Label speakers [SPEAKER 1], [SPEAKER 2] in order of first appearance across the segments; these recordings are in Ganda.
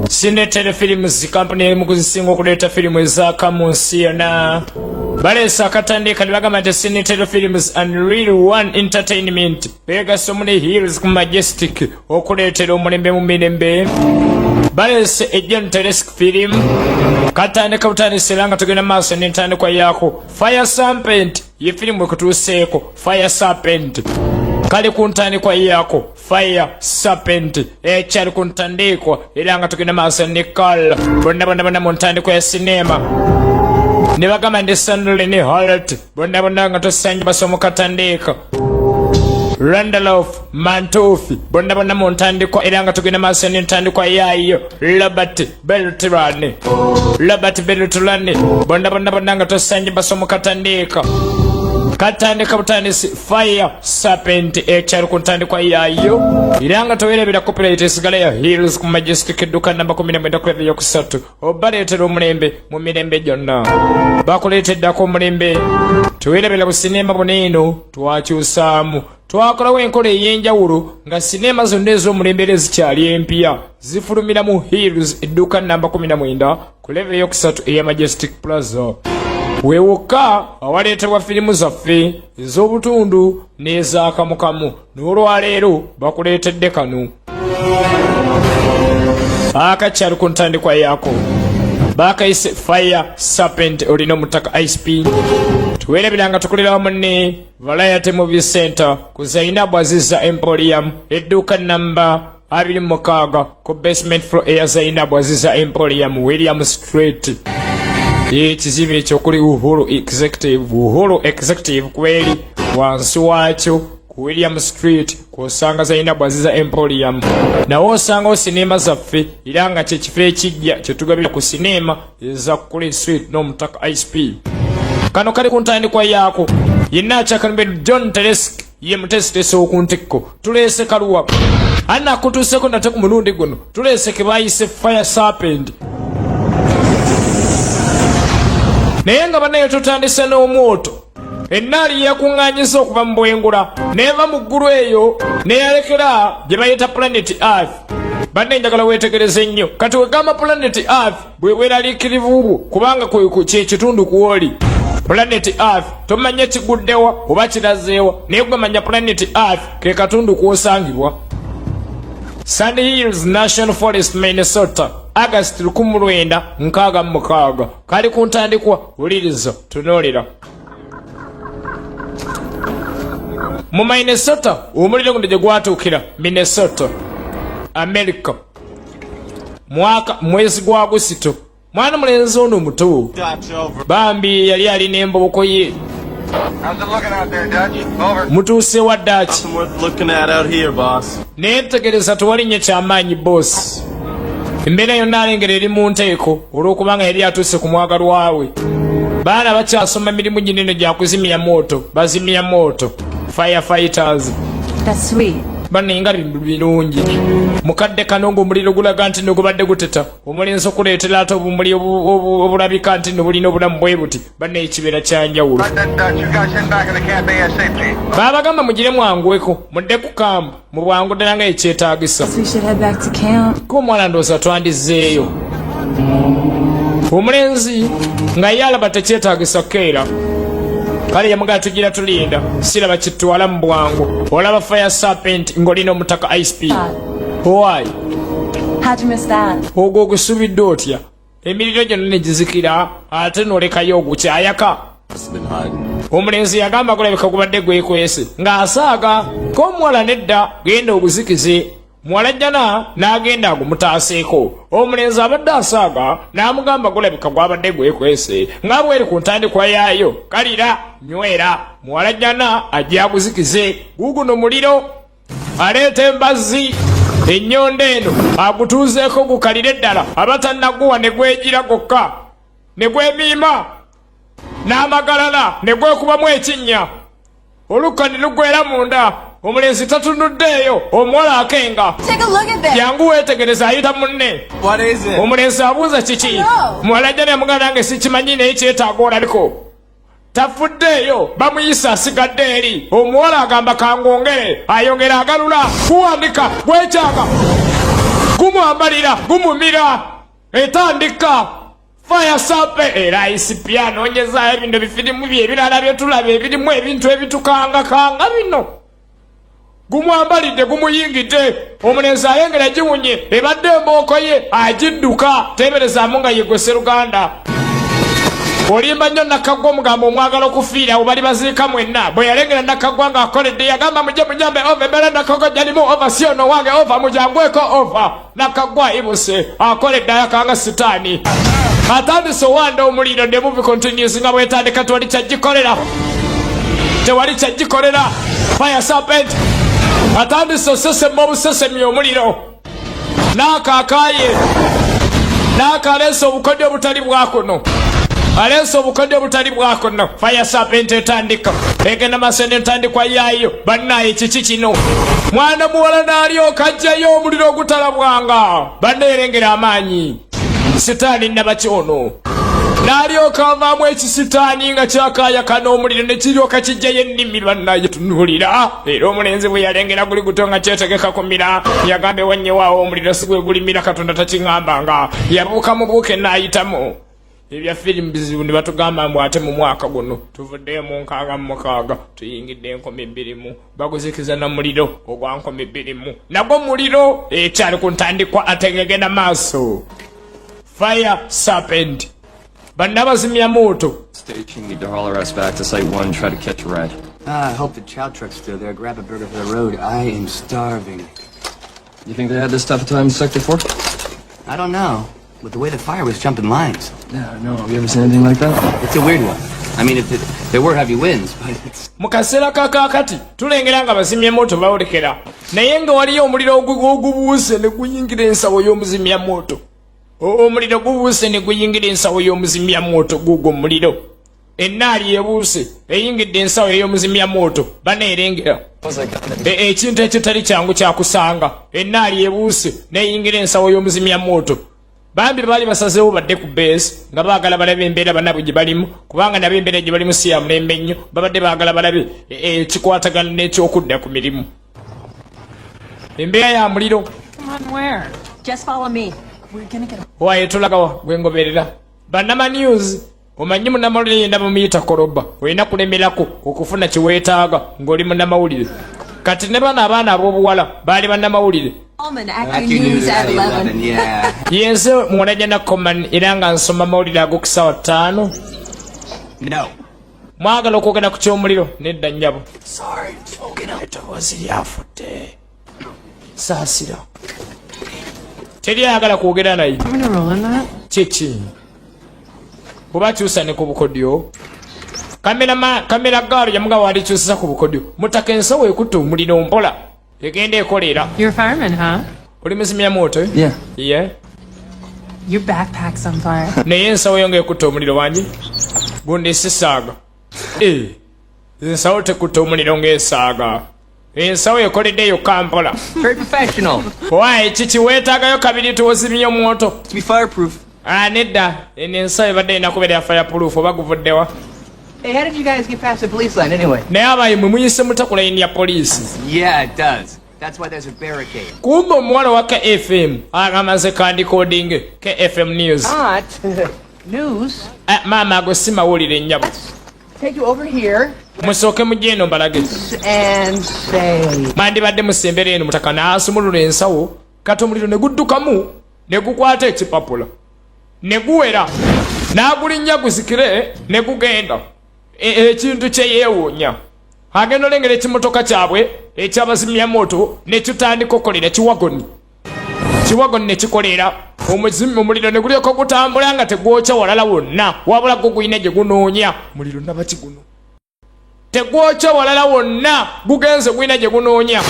[SPEAKER 1] Cine Telefilms company mukuzisinga okuleeta filimu ezaaka mu nsi yonna. Baleesa Katandika ne bagamba nti Cine Telefilms and Real One Entertainment beegasse omuli Hills ku Majestic okuleetera omulembe mu mirembe. Baleese ejja Telesque film Katandika butandisi era nga tugenda maaso n'entandikwa yaako. Fire Serpent ye filimu ekutuuseeko. Fire Serpent kali ku ntandikwa yaako. Fire Serpent ekyali ku ntandikwa era nga tugenda maaso ne Kala bonna mu ntandikwa ya sinema. Ne bagamba ndi Sandrine ne Harriet bonna nga tosanja basomo Katandika. Randolph Mantofi bonna mu ntandikwa era nga tugenda maaso n'entandikwa yaayo. Robert Beltrane bonna nga tosanja basomo Katandika. Katandika butandisi Fire Serpent ekyali ku ntandikwa yaayo era nga towerebera copyright esigala ya Hills ku Majestic edduka namba 19 ku level yokusatu. Obaleetera omulembe mu mirembe gyonna. Bakuleeteddako omulembe. Towerebera bu sinema buneeno twakyusaamu. Twakolawo enkola ey'enjawulo nga sinema zonna ez'omulembe zikyali empya zifulumira mu Hills edduka namba 19 ku level yokusatu eya Majestic Plaza. Weewuka awaleetebwa firimu zaffe ez'obutundu n'ez'akamukamu. N'olwaleero bakuleetedde kano akakyali ku ntandikwa yaako. Baakayise Fire Serpent olina omutaka ISP. Tuweerebera nga tukolera wamu ne Variety Movie Center ku Zainabu Aziza Emporium edduuka namba 26 ku basement floor eya Zainabu Aziza Emporium William Street. Ekizimbe ekyokuli Uhuru Executive kweri wansi waakyo ku William Street kw'osanga Zainabu Aziza Emporium. Nawo osangawo sinema zaffe era nga kyekifo ekijja kyetugabira ku sinema eza Kuli Street n'omutaka ISP. Kano kali ku ntandikwa yaako. Yenna akyakanibwe John Telesque ye mutesitesi okuntikko. Tuleese kaluwa anakutuuseko nate ku mulundi guno. Tuleese ke baayise Fire Serpent. Naye nga banaye tutandise n'omwoto. Ennaali yakuŋŋaanyisa okuva mu bwengula neeva mu ggulu eyo neyalekera gye bayita Planet Earth. Banne njagala weetegereze ennyo. Kati wegamba Planet Earth bwe bweraliikirivu bwo kubanga kye kitundu kuwoli. Planet Earth tomanya kiguddewa oba kirazeewa naye gwemanya Planet Earth ke katundu kw'osangibwa. Sand Hills National Forest, Minnesota, August 1966. Kali ku ntandikwa wuliriza tunoolera. Mu Minnesota omuliro guno gye gwatuukira Minnesota, America. Mwezi gwa Agusito. Mwana mulenzi ono muto bambi yali alina emboboko ye. Mutuuse wa Dutch. Neetegereza tewalinnye kyamaanyi boss. Embeera yonna alengera eri mu nteeko olw'okubanga yali atuuse ku mwagalwa we. Baana bakyasoma mirimu ginene gya kuzimya moto. Bazimya moto. Firefighters.
[SPEAKER 2] That's sweet.
[SPEAKER 1] Banenga birungi. Mukadde kanongo omuliro gulaga nti nogubadde guteta. Omulenzi okuleetera ate obumuli obulabika nti nobulina obulamu bwe buti. Banne ekibeera kyanjawulo. Babagamba mugire mwangweko. Mudde ku kambu. Mu bwangu ddala nga ekyetaagisa. Ko omwana ndowooza twandizzeeyo. Omulenzi nga ye alaba tekyetaagisa keera. Kale yamugala tugira tulinda siraba kitwala mu bwangu. Olaba Fire Serpent ng'olina omutaka ISP. Why?
[SPEAKER 2] How'd you miss that?
[SPEAKER 1] Ogwo ogusubidde otya? Emiriro gyonna ne gizikira ate n'olekayo ogukyayaka. Omulenzi yagamba gulabika gubadde gwekwese ng'asaaga ko omuwala nedda genda oguzikize. Muwala jjana n'agenda agumutaaseeko. Omulenzi abadde asaaga n'amugamba gulabika gwabadde gwekwese nga bweri ku ntandikwa yaayo. Kalira nywera. Muwala jjana ajja aguzikize. Guguno muliro aleeta embazzi ennyonda eno agutuuzeeko gukalire ddala abatannaguwa ne gwegira gokka ne gwemiima n'amagalala ne gwekubamu ekinnya olukka ne lugwera munda. Omulenzi tatunuddeeyo omuwala akenga. Jangu weetegereza ayita munne. Omulenzi abuuza kiki? Muwala jjana yamugamba nange sikimanyi naye kyetaaga olaliko. Tafuddeeyo bamuyisa asigadde eri. Omuwala agamba kangongere ayongera agalula kuwandika gwekyanga. gumwambalira gumumira etandika fire serpent era isipiano onyeza ebintu bifirimu byebirala byetulaba ebirimu ebintu ebitukangakanga bino gumwambalidde gumuyingidde omulenzi ayengera giwunye ebadde embooko ye agidduka teberezaamu nga yegwese luganda olimba nnyo Nakaggwa omugamba omwagala okufiira bali baziika mwenna bwe yalengera Nakaggwa ng'akoledde yagamba mujje munyambe ova embeera Nakaggwa gyalimu ova si ono wange ova mujangweko ova Nakaggwa ibuse akoledde ayakanga sitaani atandise owanda omuliro ne muvi continues nga bwetandika tewali kyagikolera fire serpent atandise osesema obusesemi omuliro n'akaakaaye n'akaleesa obukodyo obutali bwakono aleesa obukodyo obutali bwakono fire serpent etandika egenda maaso n'entandikwa yaayo bannaye kiki kino mwana muwala n'alyoka ajjayo omuliro ogutalabwanga banneerengera amaanyi sitaani nabakyono n'alyoka avaamu ekisitaani nga kyakaayaka n'omuliro ne kiryoka kijjayo ennimi bannaye tunuulira era omulenzi bwe yalengera guli guto nga kyetegeka kumira yagambe wannyewawo omuliro si gwe gulimira Katonda takiŋŋambanga yabuuka mu buuke n'ayitamu ebya firimu bizibu ne batugamba mbu ate mu mwaka guno tuvuddeyo mu 66 tuyingidde 20 baguzikiza na muliro ogwa 20 nagwo muliro ekyali ku ntandikwa ate ngegenda maaso fire serpent bannabazimya moto
[SPEAKER 3] station. Need to haul our ass back to site 1, try to catch a ride.
[SPEAKER 4] I hope the chow truck's still there. Grab a burger for the road. I am starving.
[SPEAKER 3] You think they had this type of time in Sector 4?
[SPEAKER 4] I don't know. With the way the fire was jumping lines.
[SPEAKER 3] Yeah, no. Have you ever seen anything like that?
[SPEAKER 4] It's a weird one. I mean, there were heavy winds, but it's...
[SPEAKER 1] mu kaseera kakakati tulengera nga bazimya moto bawolekera naye nga waliyo omuliro ogubuuse ne guyingira ensawo y'omuzimya moto omuliro gubuuse ne guyingira ensawo y'omuzimya moto gugwo omuliro ennaali ebuuse eyingidde ensawo ey'omuzimya moto baneerengera ekintu ekitali kyangu kyakusanga ennaali ebuuse neyingira ensawo y'omuzimya moto bambi baali basazeewo badde ku beesi nga baagala balabe embeera bannabwe gye balimu kubanga nabo embeera gye balimu si ya mulembe nnyo babadde baagala balabe ekikwatagana n'ekyokudda ku mirimu embeera ya muliro waye tulagawa gwengoberera bannama news omanyi munnamawulire yenda bamuyita koloba olina kulemerako okufuna kiweetaaga ng'oli munnamawulire kati ne bano abaana ab'obuwala baali bannamawulire yenze muwalajana common era nga nsoma mawulire ag'okusawa 5 mwagala okwogera ku kyomuliro nedda nnyabo etowoozi lyafudde saasira teryagala kwogera naye kiki bw'oba kyusa ne ku bukodyo kamera gaalo yamuga walikyusisa ku bukodyo mutaka ensawo ekutta omuliro mpola egenda ekolera oli muzimya moto naye ensawo yo nga ekutta omuliro wangi gundi sisaaga ensawo tekutta omuliro ng'esaaga ensawo ekoleddeyo kampola waye kiki weetaagayo kabiri tuwozimya omwoto nedda eno ensawo ebadde erina kubeera ya fireproof oba guvuddewa
[SPEAKER 4] Hey, how did you guys get past the police line anyway?
[SPEAKER 1] naye abayi mwe muyise muta ku layini ya poliisi
[SPEAKER 4] Yeah, it does. That's why there's a barricade.
[SPEAKER 1] kumbe omuwala wa KFM agamaze kandikoodinge KFM news
[SPEAKER 4] Not news.
[SPEAKER 1] maama ago si mawulire nnyabo
[SPEAKER 4] Take you over here
[SPEAKER 1] musooke mujje eno mbalage
[SPEAKER 4] and say...
[SPEAKER 1] mandibadde musembera eno mutaka n'asumulula ensawo kati omuliro ne guddukamu ne gukwata ekipapula ne guwera n'agulinnya guzikire ne gugenda ekintu kye yeewuunya agenda olengera ekimotoka kyabwe ekyabazimya moto ne kitandika okukolera kiwagoni ne kikolera omuliro ne gulyeko gutambula nga tegwokya walala wonna wabula gwo gulina gye gunoonya muliro nabaki guno tegwokya walala wonna gugenze gulina gye gunoonya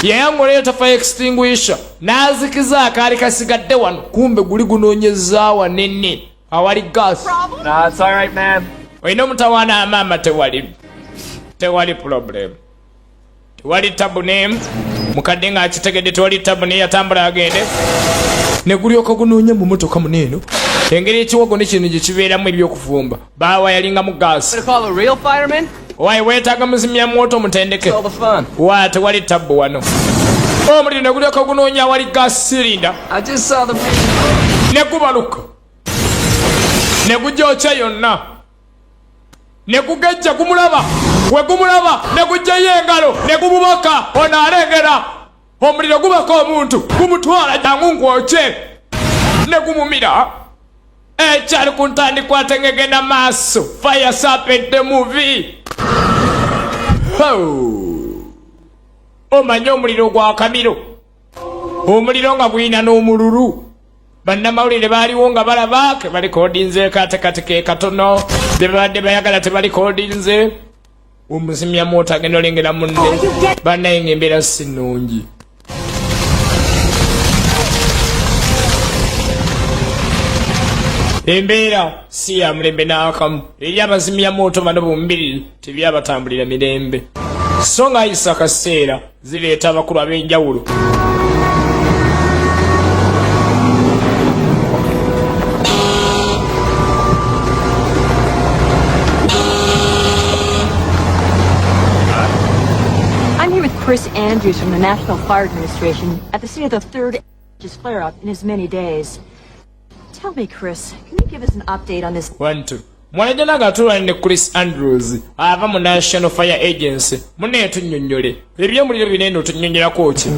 [SPEAKER 1] yayangoleyo tafa extinguisher n'azikiza akaali kasigadde wano kumbe guli gunoonyeza wanene awali gas olina omutawaana amaama tewali problem tewali tabu name mukadde nga akitegedde tewali tabu naye yatambula agende ne gulyoka gunoonya mu motoka muneeno engeri ekiwago ne kino gye kibeeramu ebyokufumba baawa yalinga mu gaasi waye weetaaga muzimya mwoto mutendeke wa tewali tabu wano omuliro ne gulyoka gunoonya awali gas cylinder
[SPEAKER 3] I just saw the.
[SPEAKER 1] ne gubaluka ne gugyokya yonna ne gugejja gumulaba we gumulaba ne gugjayo engalo ne gumubaka ono alengera omuliro gubaka omuntu gumutwala jangu ngwokye ne gumumira ekyali ku ntandikwa ate ngegenda maaso fire serpent the movie. Omanye omuliro gwa kamiro omuliro nga gulina n'omululu bannamawulire baaliwo nga balaba ke balikodinze katekati ke katono bye babadde bayagala tebalikodinze omuzimya moto agenda olengera munne bannaye ng'embeera si nnungi. Embeera si ya mulembe n'akamu eri abazimya moto bano bombiriri tebyabatambulira mirembe so ng'ayisa akaseera zireeta abakulu ab'enjawulo.
[SPEAKER 5] I'm here with Chris Andrews from the National Fire Administration at the scene of the third flare-up in as many days. Tell me, Chris, can you give us an update on this?
[SPEAKER 1] 1 2 mwanajana gatula ne Chris Andrews ava mu National Fire Agency mune tunnyonnyole eby'omuliro binene otunnyonnyolako ki.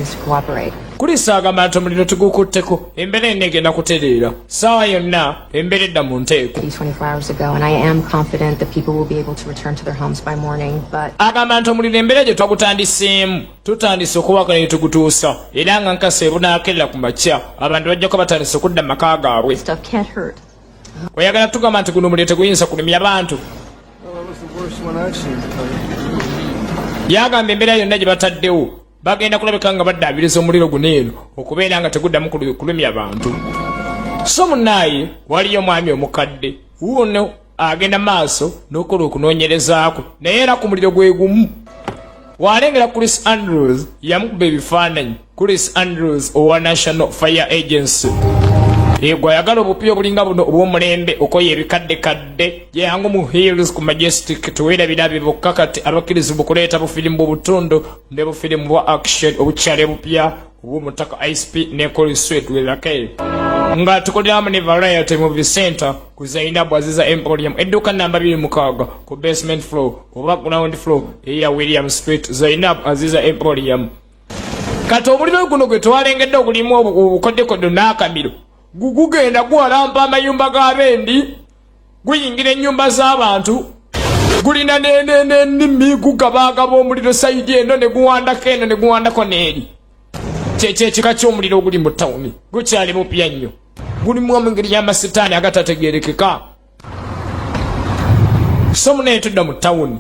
[SPEAKER 1] Chris agamba nti omuliro tugukutteko embeera enegenda kutereera saawa yonna embeera edda mu nteeko.
[SPEAKER 5] 24 hours ago, and I am confident that people will be able to return to their homes by morning, but
[SPEAKER 1] agamba nti omuliro embeera gye twagutandiseemu tutandise okubaka ne tugutuusa era nga nkasa ebunaakerera ku makya abantu bajjako batandise okudda mu maka gaabwe.
[SPEAKER 5] stuff can't hurt.
[SPEAKER 1] Oyagala tugamba nti guno omuliro teguyinza kulimya bantu. Yagamba embeera yonna gye bataddewo bagenda kulabika nga baddaabiriza omuliro guno eno okubeera nga teguddamu kulumya bantu. So munnaye waliyo omwami omukadde wuuno agenda maaso n'okola okunoonyerezaako naye era ku muliro gwe gumu walengera Chris Andrews yamukuba ebifaananyi. Chris Andrews owa National Fire Agency egwa yagala obupya obulinga buno obw'omulembe okoye ebikaddekadde yeyangu mu hills ku Majestic tuweerabira bye bokka kati abakkiriza bukuleeta bufirimu bw'obutundu ne bufirimu bwa action obukyale bupya obw'omutaka ISP ne Coliswet welake nga tukoleramu ne Variety Movie Center ku Zainabu Aziza Emporium edduuka namba 26 ku basement floor oba ground floor eya William Street Zainabu Aziza Emporium. Kati omuliro guno gwe twalengedde ogulimu obukoddekoddo n'akamiro gugenda gwalampa amayumba g'abendi guyingira ennyumba z'abantu gulina n'ennimi gugabagaba omuliro sayidi eno ne guwandako eno ne guwandako n'eri. Kyekyo ekika ky'omuliro oguli mu tawuni gukyali mupya nnyo gulimu mu ngeri y'amasitaani agatategeerekeka. So munaye tudda mu tawuni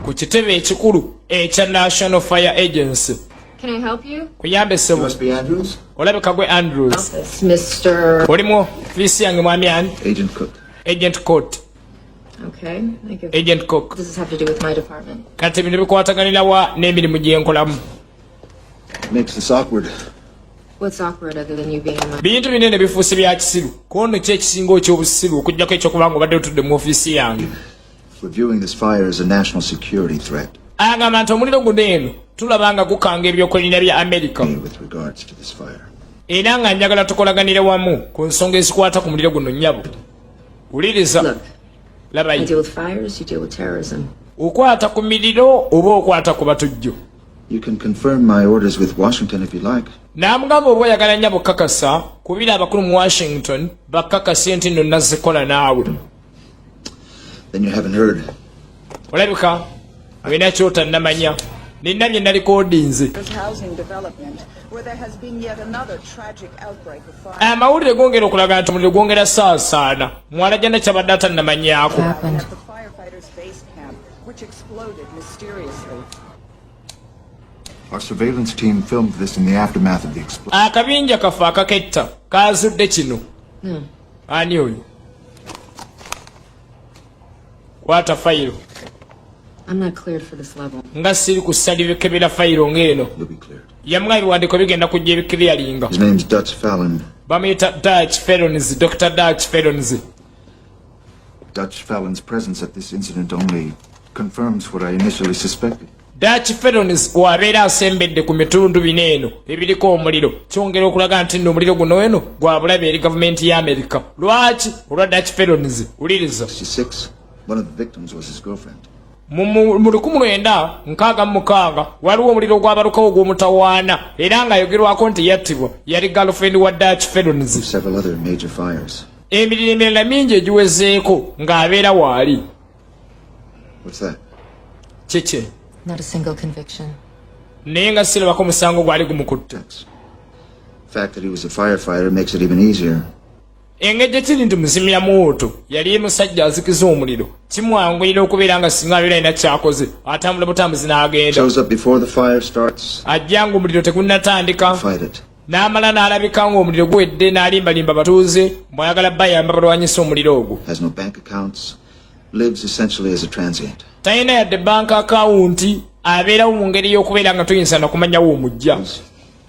[SPEAKER 1] ku kitebe ekikulu ekya National Fire Agency.
[SPEAKER 5] Can I help you?
[SPEAKER 1] Kuyambe sebo.
[SPEAKER 6] Must be Andrews.
[SPEAKER 1] Olabika gwe Andrews.
[SPEAKER 5] Office, Mr.
[SPEAKER 1] Olimu fiisi yange mwami ani?
[SPEAKER 6] Agent Cook.
[SPEAKER 1] Agent Court.
[SPEAKER 5] Okay, thank you.
[SPEAKER 1] Agent Cook.
[SPEAKER 5] What does this have to do with my department?
[SPEAKER 1] Kati bino bikwataganira wa n'emirimu gye nkolamu.
[SPEAKER 6] Makes this awkward.
[SPEAKER 5] What's awkward other than you being in my...
[SPEAKER 1] Bintu binene bifuuse bya kisiru kono ki ekisinga eky'obusiru okugyako ekyokuba nga obadde otudde mu ofiisi yange.
[SPEAKER 6] We're viewing this fire as a national security threat.
[SPEAKER 1] Agamba nti omuliro guno eno tulaba nga gukanga ebyokulina bya America.
[SPEAKER 6] With regards to this fire.
[SPEAKER 1] Era nga njagala tukolaganire wamu ku nsonga ezikwata ku muliro guno nnyabo. Wuliriza.
[SPEAKER 5] Look, I
[SPEAKER 1] Labayi.
[SPEAKER 5] deal with fires, you deal with terrorism.
[SPEAKER 1] Okwata ku miriro oba okwata ku batujju.
[SPEAKER 6] You can confirm my orders with Washington if you like.
[SPEAKER 1] N'amugamba oba oyagala nnyabo kakasa kubira abakulu mu Washington bakakase nti nno nazikola naawe.
[SPEAKER 6] Then you haven't heard.
[SPEAKER 1] Olabika olina ky'otannamanya nina bye nalikoodinze.
[SPEAKER 7] Housing development, where there has been yet another tragic outbreak of fire.
[SPEAKER 1] Amawulire gongera okulaga nti omuliro gwongera saasaana mwala jana kyabadde atannamanyaako.
[SPEAKER 7] At the firefighters' base camp, which exploded mysteriously.
[SPEAKER 6] Our surveillance team filmed this in the aftermath of the explosion.
[SPEAKER 1] Akabinja kafe akaketta kaazudde kino. Ani oyo? Kwata fayiro.
[SPEAKER 5] I'm not cleared for this level.
[SPEAKER 1] Nga siri ku salibikebera fayiro ng'eno.
[SPEAKER 6] You'll be cleared.
[SPEAKER 1] Yamuga ebiwandiiko bigenda kujja ebikiryalinga.
[SPEAKER 6] His name's Dutch Fallon.
[SPEAKER 1] Bamuyita Dutch Felons, Dr. Dutch Felons.
[SPEAKER 6] Dutch Fallon's presence at this incident only confirms what I initially suspected.
[SPEAKER 1] Dutch felons wabeera asembedde ku mitundu bino eno ebiriko omuliro kyongera okulaga nti omuliro guno eno gwa bulabe eri gavumenti ya Amerika. Lwaki? Olwa Dutch felons. Uliriza.
[SPEAKER 6] 66. One of the victims was his girlfriend.
[SPEAKER 1] mu 1966 waliwo omuliro gwabalukawo gw'omutawaana era nga ayogerwako nti yattibwa yali girlfriend wa Dutch felons.
[SPEAKER 6] Several other major fires.
[SPEAKER 1] Emiriro emirala mingi egiwezeeko ng'abeera waali.
[SPEAKER 6] What's that?
[SPEAKER 1] Kiki?
[SPEAKER 8] Not a single conviction.
[SPEAKER 1] Naye nga sirabako musango gwali gumukutte.
[SPEAKER 6] The fact that he was a firefighter makes it even easier.
[SPEAKER 1] Engeri kiri nti muzimya mwoto yali musajja azikiza omuliro kimwanguyira okubeera nga singa abeera alina kyakoze atambula butambuzi n'agenda.
[SPEAKER 6] Shows up before the fire starts.
[SPEAKER 1] Ajja nga omuliro tegunnatandika.
[SPEAKER 6] Fight it.
[SPEAKER 1] N'amala n'alabika ng'omuliro guwedde n'alimbalimba batuuze mwayagala bayamba balwanyisa omuliro ogwo.
[SPEAKER 6] Has no bank accounts. Lives essentially as a transient.
[SPEAKER 1] Talina yadde bank account, abeerawo mu ngeri y'okubeera nga tuyinza nakumanyawo omujja.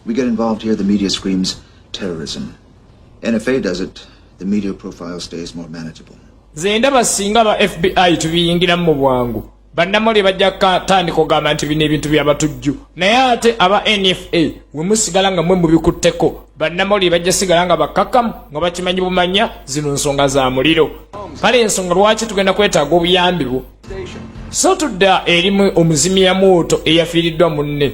[SPEAKER 6] We get involved here, the media screams terrorism. NFA does it, the media profile stays more manageable.
[SPEAKER 1] Ze ndaba singa aba FBI tubiyingiramu mu bwangu. Bannamawulire bajja kutandika okugamba nti bino ebintu byabatujju. Naye ate aba NFA we musigala nga mwe mubikutteko. Bannamawulire bajja sigala nga bakakamu nga bakimanyi bumanya zino nsonga za muliro. Kale ensonga lwaki tugenda kwetaaga obuyambi bwo. So tudda erimu omuzimya mwoto eyafiiriddwa munne.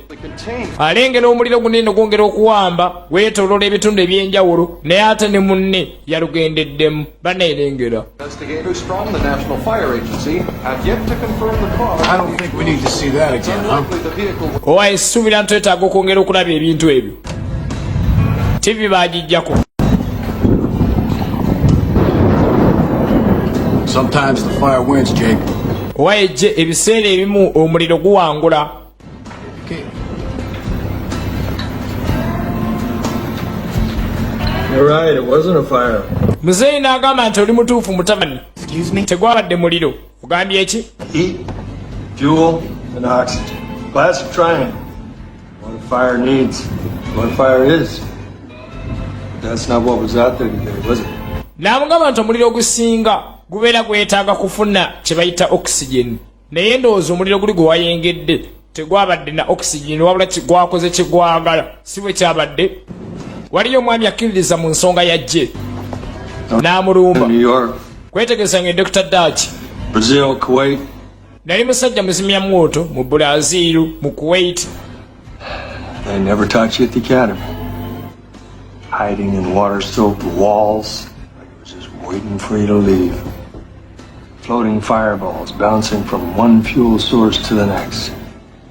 [SPEAKER 1] Alengera omuliro gunene gwongera okuwamba weetoolola ebitundu ebyenjawulo naye ate ne munne yalugendeddemu banneerengera.
[SPEAKER 9] Investigators from the National Fire Agency have yet to confirm the cause.
[SPEAKER 10] I don't think we need to see that again, huh?
[SPEAKER 1] Owa essuubira ntwetaaga okwongera okulaba ebintu ebyo. TV baagijjako.
[SPEAKER 10] Sometimes the fire wins, Jake.
[SPEAKER 1] Owa ejje ebiseera ebimu omuliro guwangula.
[SPEAKER 3] You're right, it wasn't a fire.
[SPEAKER 1] Muzeeyi n'agamba nti oli mutuufu mutabani. Tegwabadde muliro. Ogambye eki?
[SPEAKER 3] Heat, fuel, and oxygen. Classic triangle. What a fire needs. What a fire is. That's not what was out there today, was it?
[SPEAKER 1] N'amugamba nti omuliro ogusinga gubeera gwetaaga kufuna kye bayita oxygen. Naye ndowooza omuliro guli gwe wayengedde tegwabadde na oxygen wabula gwakoze kye gwagala si bwe kyabadde. Waliyo omwami akkiririza mu nsonga ya jje n'amulumba.
[SPEAKER 3] New York,
[SPEAKER 1] Kwetegereza nga Dr. Dutch.
[SPEAKER 3] Brazil, Kuwait.
[SPEAKER 1] Nali musajja muzimya mwoto mu Brazil, mu Kuwait.
[SPEAKER 3] They never taught you at the academy. Hiding in water-soaked walls, like it was just waiting for you to leave. Floating fireballs bouncing from one fuel source to the next.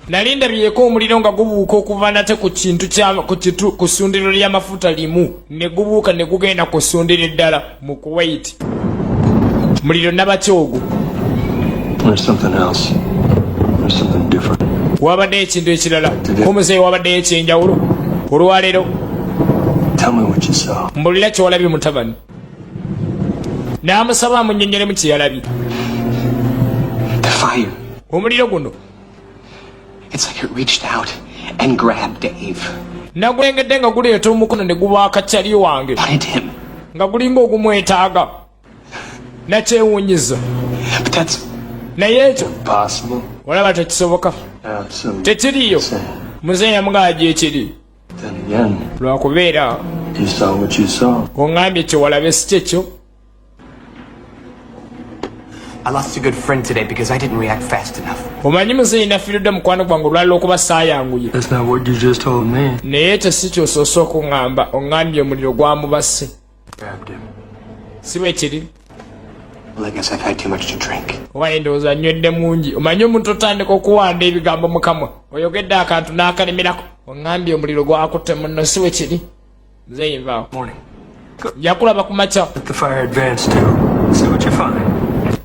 [SPEAKER 1] Nali ndabyeko omuliro nga gubuuka okuva nate ku kintu ku ssundiro ly'amafuta limu ne gubuuka ne gugenda ku ssundiro eddala mu Kuwait. Muliro nabakyogo.
[SPEAKER 3] There's something else. There's something different.
[SPEAKER 1] Wabadde ekintu ekirala. Omuzeeyi wabadde ekyenjawulo. Olwaleero.
[SPEAKER 3] Tell me what you saw.
[SPEAKER 1] Mbulira kye walabye mutabani. N'amusaba amunnyonnyolemu kye yalabye.
[SPEAKER 11] The fire.
[SPEAKER 1] Omuliro guno.
[SPEAKER 11] It's like it reached out and grabbed Dave.
[SPEAKER 1] Nagulengedde nga guleeta omukono ne gubaaka Charlie wange.
[SPEAKER 11] Wanted him.
[SPEAKER 1] Nga gulinga ogumwetaaga. Nakyewuunyiza.
[SPEAKER 11] But that's
[SPEAKER 1] naye ekyo
[SPEAKER 3] Impossible.
[SPEAKER 1] olaba tekisoboka.
[SPEAKER 3] Absolutely.
[SPEAKER 1] Tekiriyo. Muzeeyi yamugamba ekiri.
[SPEAKER 3] Then again,
[SPEAKER 1] Lwakubeera
[SPEAKER 3] you saw what you saw.
[SPEAKER 1] oŋŋambye kye walabe si kyekyo.
[SPEAKER 10] I lost a good friend today because I didn't react fast enough.
[SPEAKER 1] Omanyi muzeeyi nafiiridde mukwano gwange olwalala okuba saayanguye.
[SPEAKER 3] That's not what you just told me.
[SPEAKER 1] Naye ekyo si kyosoose okuŋŋamba oŋŋambye omuliro gwamubase.
[SPEAKER 3] Grabbed him.
[SPEAKER 1] Si bwe kiri.
[SPEAKER 10] Well, I guess I've had too much to drink.
[SPEAKER 1] Owaye ndowooza nywedde mungi. Omanyi omuntu otandika okuwanda ebigambo mu kamwa. Oyogedde akantu n'akalemerako. Oŋŋambye omuliro gwakutte munno si bwe kiri. Muzeeyi nvaawo.
[SPEAKER 3] Morning.
[SPEAKER 1] Yakulaba ku makya.
[SPEAKER 3] Let the fire advance too. See what you find.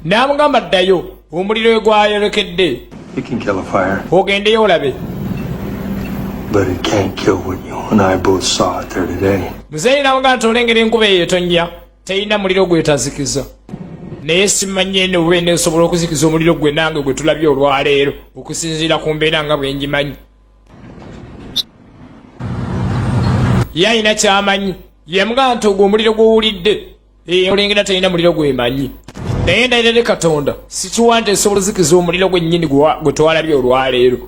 [SPEAKER 1] N'amugamba ddayo omuliro we gwayolekedde.
[SPEAKER 3] You can kill a fire,
[SPEAKER 1] Ogendeyo olabe.
[SPEAKER 3] but it can't kill what you and I both saw out there today.
[SPEAKER 1] Muzeeyi n'amugamba nti olengera enkuba eyo etonnya terina muliro gwetazikiza. Naye simanyi eno bwe nesobola okuzikiza omuliro gwe nange gwe tulabye olwaleero okusinziira ku mbeera nga bwe ngimanyi. Ye alina ky'amanyi. Yamugamba nti ogwo omuliro gw'owulidde olengera terina muliro gwemanyi. naye ndayirire Katonda sikiwante esobola zikiza omuliro gwennyini gwe twalabye olwaleero.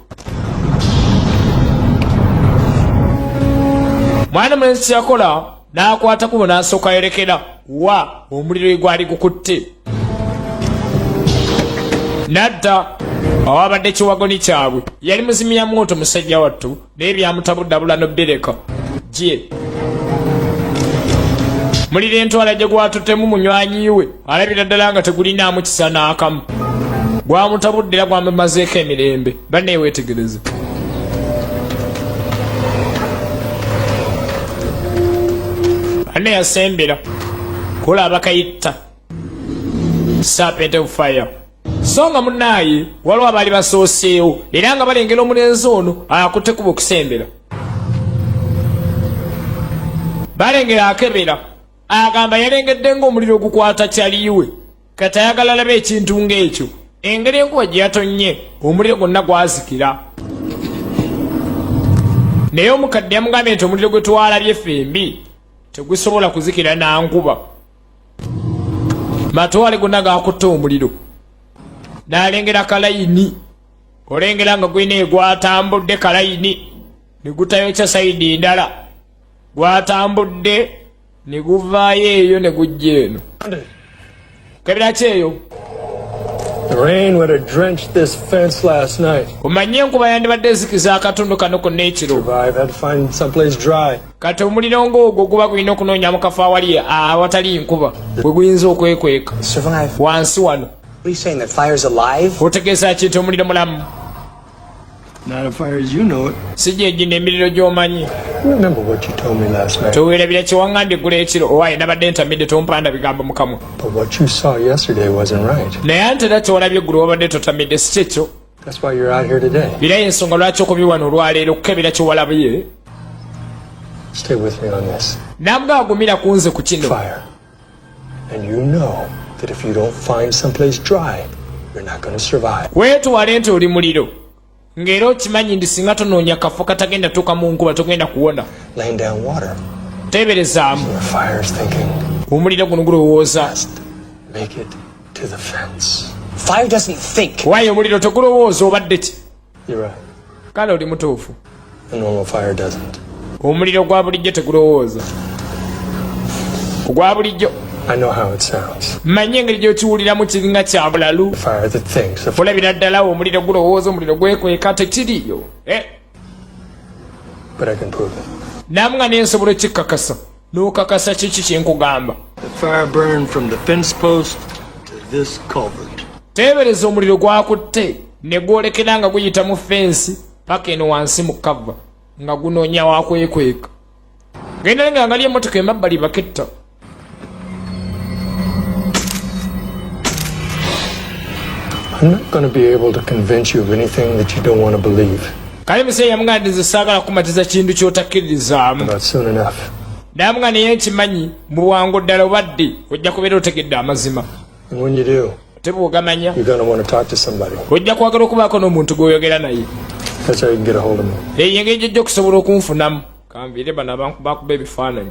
[SPEAKER 1] Mwana mulenzi kyakola n'akwata kubo n'asooka yerekera wa omuliro gwali gukutte. Nadda awabadde kiwagoni kyabwe yali muzimya moto musajja wattu naye byamutabudabula n'obbereka gye. Muliro entwala gye gwatuttemu munywanyi we alabira ddala nga tegulinaamu kisa n'akamu. Gwamutabudde era gwamumazeeko emirembe. Banne weetegereze. Banne yasembera kulaba kayita serpent of fire. So nga munnaye waliwo abaali basooseewo era nga balengera omulenzi ono akutte kuba okusembera. Balengera akebera agamba yalengedde ng'omuliro gukwata kyaliwe kati ayagala alabe ekintu ng'ekyo. Engeri enkuba gye yatonye omuliro gwonna gwazikira. Naye omukadde yamugambye nti omuliro gwe twalabye fembi tegusobola kuzikira na nkuba. Matwale gonna gakutte omuliro. N'alengera kalayini olengera nga gwine gwatambudde kalayini ne gutayokya sayidi ndala. Gwatambudde ne guvaayo eyo ne gujja eno. Kebera kyeyo.
[SPEAKER 3] The rain would have drenched this fence last night.
[SPEAKER 1] Kumanye enkuba yandibadde zikiza akatundu kano konna ekiro.
[SPEAKER 3] I've had to find someplace dry.
[SPEAKER 1] Kati omuliro ng'ogwo guba gulina okunoonya mu kafo awali awatali nkuba bwe guyinza okwekweka wansi wano.
[SPEAKER 10] What are you saying, that fire's alive?
[SPEAKER 1] Otegeeza kintu omuliro mulamu.
[SPEAKER 3] Not a fire as you know it.
[SPEAKER 1] Sijja egino emiriro gy'omanyi.
[SPEAKER 3] Remember what you told me last night.
[SPEAKER 1] Toweerabira kyewaŋŋambye eggulu ekiro owaye nabadde ntamidde tompanda bigambo mu kamwa.
[SPEAKER 3] But what you saw yesterday wasn't right.
[SPEAKER 1] Naye ate era kyolabye eggulu wabadde totamidde si kyekyo.
[SPEAKER 3] That's why you're out here today.
[SPEAKER 1] Birayo ensonga lwaki okubye wano olwaleero okukebera kyewalabye.
[SPEAKER 3] Stay with me on this.
[SPEAKER 1] Nabwe agumira ku nze ku kino.
[SPEAKER 3] Fire. And you know that if you don't find someplace dry, you're not going to survive.
[SPEAKER 1] Weetwale nti oli muliro. Ng'era okimanyi ndi singa tonoonya kafo katagenda tuuka mu nkuba togenda kuwona.
[SPEAKER 3] Laying down water.
[SPEAKER 1] Teeberezaamu.
[SPEAKER 3] The fire's thinking.
[SPEAKER 1] Omuliro guno gulowooza.
[SPEAKER 3] Make it to the fence.
[SPEAKER 10] Fire doesn't think.
[SPEAKER 1] Waayo omuliro tegulowooza obadde ki?
[SPEAKER 3] You're right.
[SPEAKER 1] Kale oli mutuufu.
[SPEAKER 3] A normal fire doesn't.
[SPEAKER 1] Omuliro gwa bulijjo tegulowooza. Ogwa bulijjo.
[SPEAKER 3] I know how it sounds.
[SPEAKER 1] Mmanyi engeri gy'okiwuliramu kiringa kya bulalu.
[SPEAKER 3] The fire that thinks.
[SPEAKER 1] Olabira ddala omuliro gulowooza omuliro gwekweka tekiriyo.
[SPEAKER 3] But I can prove it.
[SPEAKER 1] Namu nga nensobola okikakasa. N'okakasa kiki kye nkugamba.
[SPEAKER 3] The fire burned from the fence post to this culvert.
[SPEAKER 1] Teebereza omuliro gwakutte ne gwolekera nga guyita mu fensi paka eno wansi mu kava nga gunoonya wakwekweka. Genda nga ngali emmotoka emabbali baketta.
[SPEAKER 3] I'm not going to be able to convince you of anything that you don't want to believe.
[SPEAKER 1] Kale museeyi yamugamba nti nze saagala kumatiza kintu ky'otakkirizaamu.
[SPEAKER 3] But soon enough.
[SPEAKER 1] Namuga naye nkimanyi mu bwangu ddala obadde ojja kubeera otegedde amazima.
[SPEAKER 3] And when you do,
[SPEAKER 1] ate bw'ogamanya
[SPEAKER 3] you're going to want to talk to somebody.
[SPEAKER 1] ojja kwagala okubaako n'omuntu gw'oyogera naye.
[SPEAKER 3] That's how you can get a hold of me.
[SPEAKER 1] Eyo engeri gy'ojja okusobola okunfunamu. Kanviire bano bakuba ebifaananyi.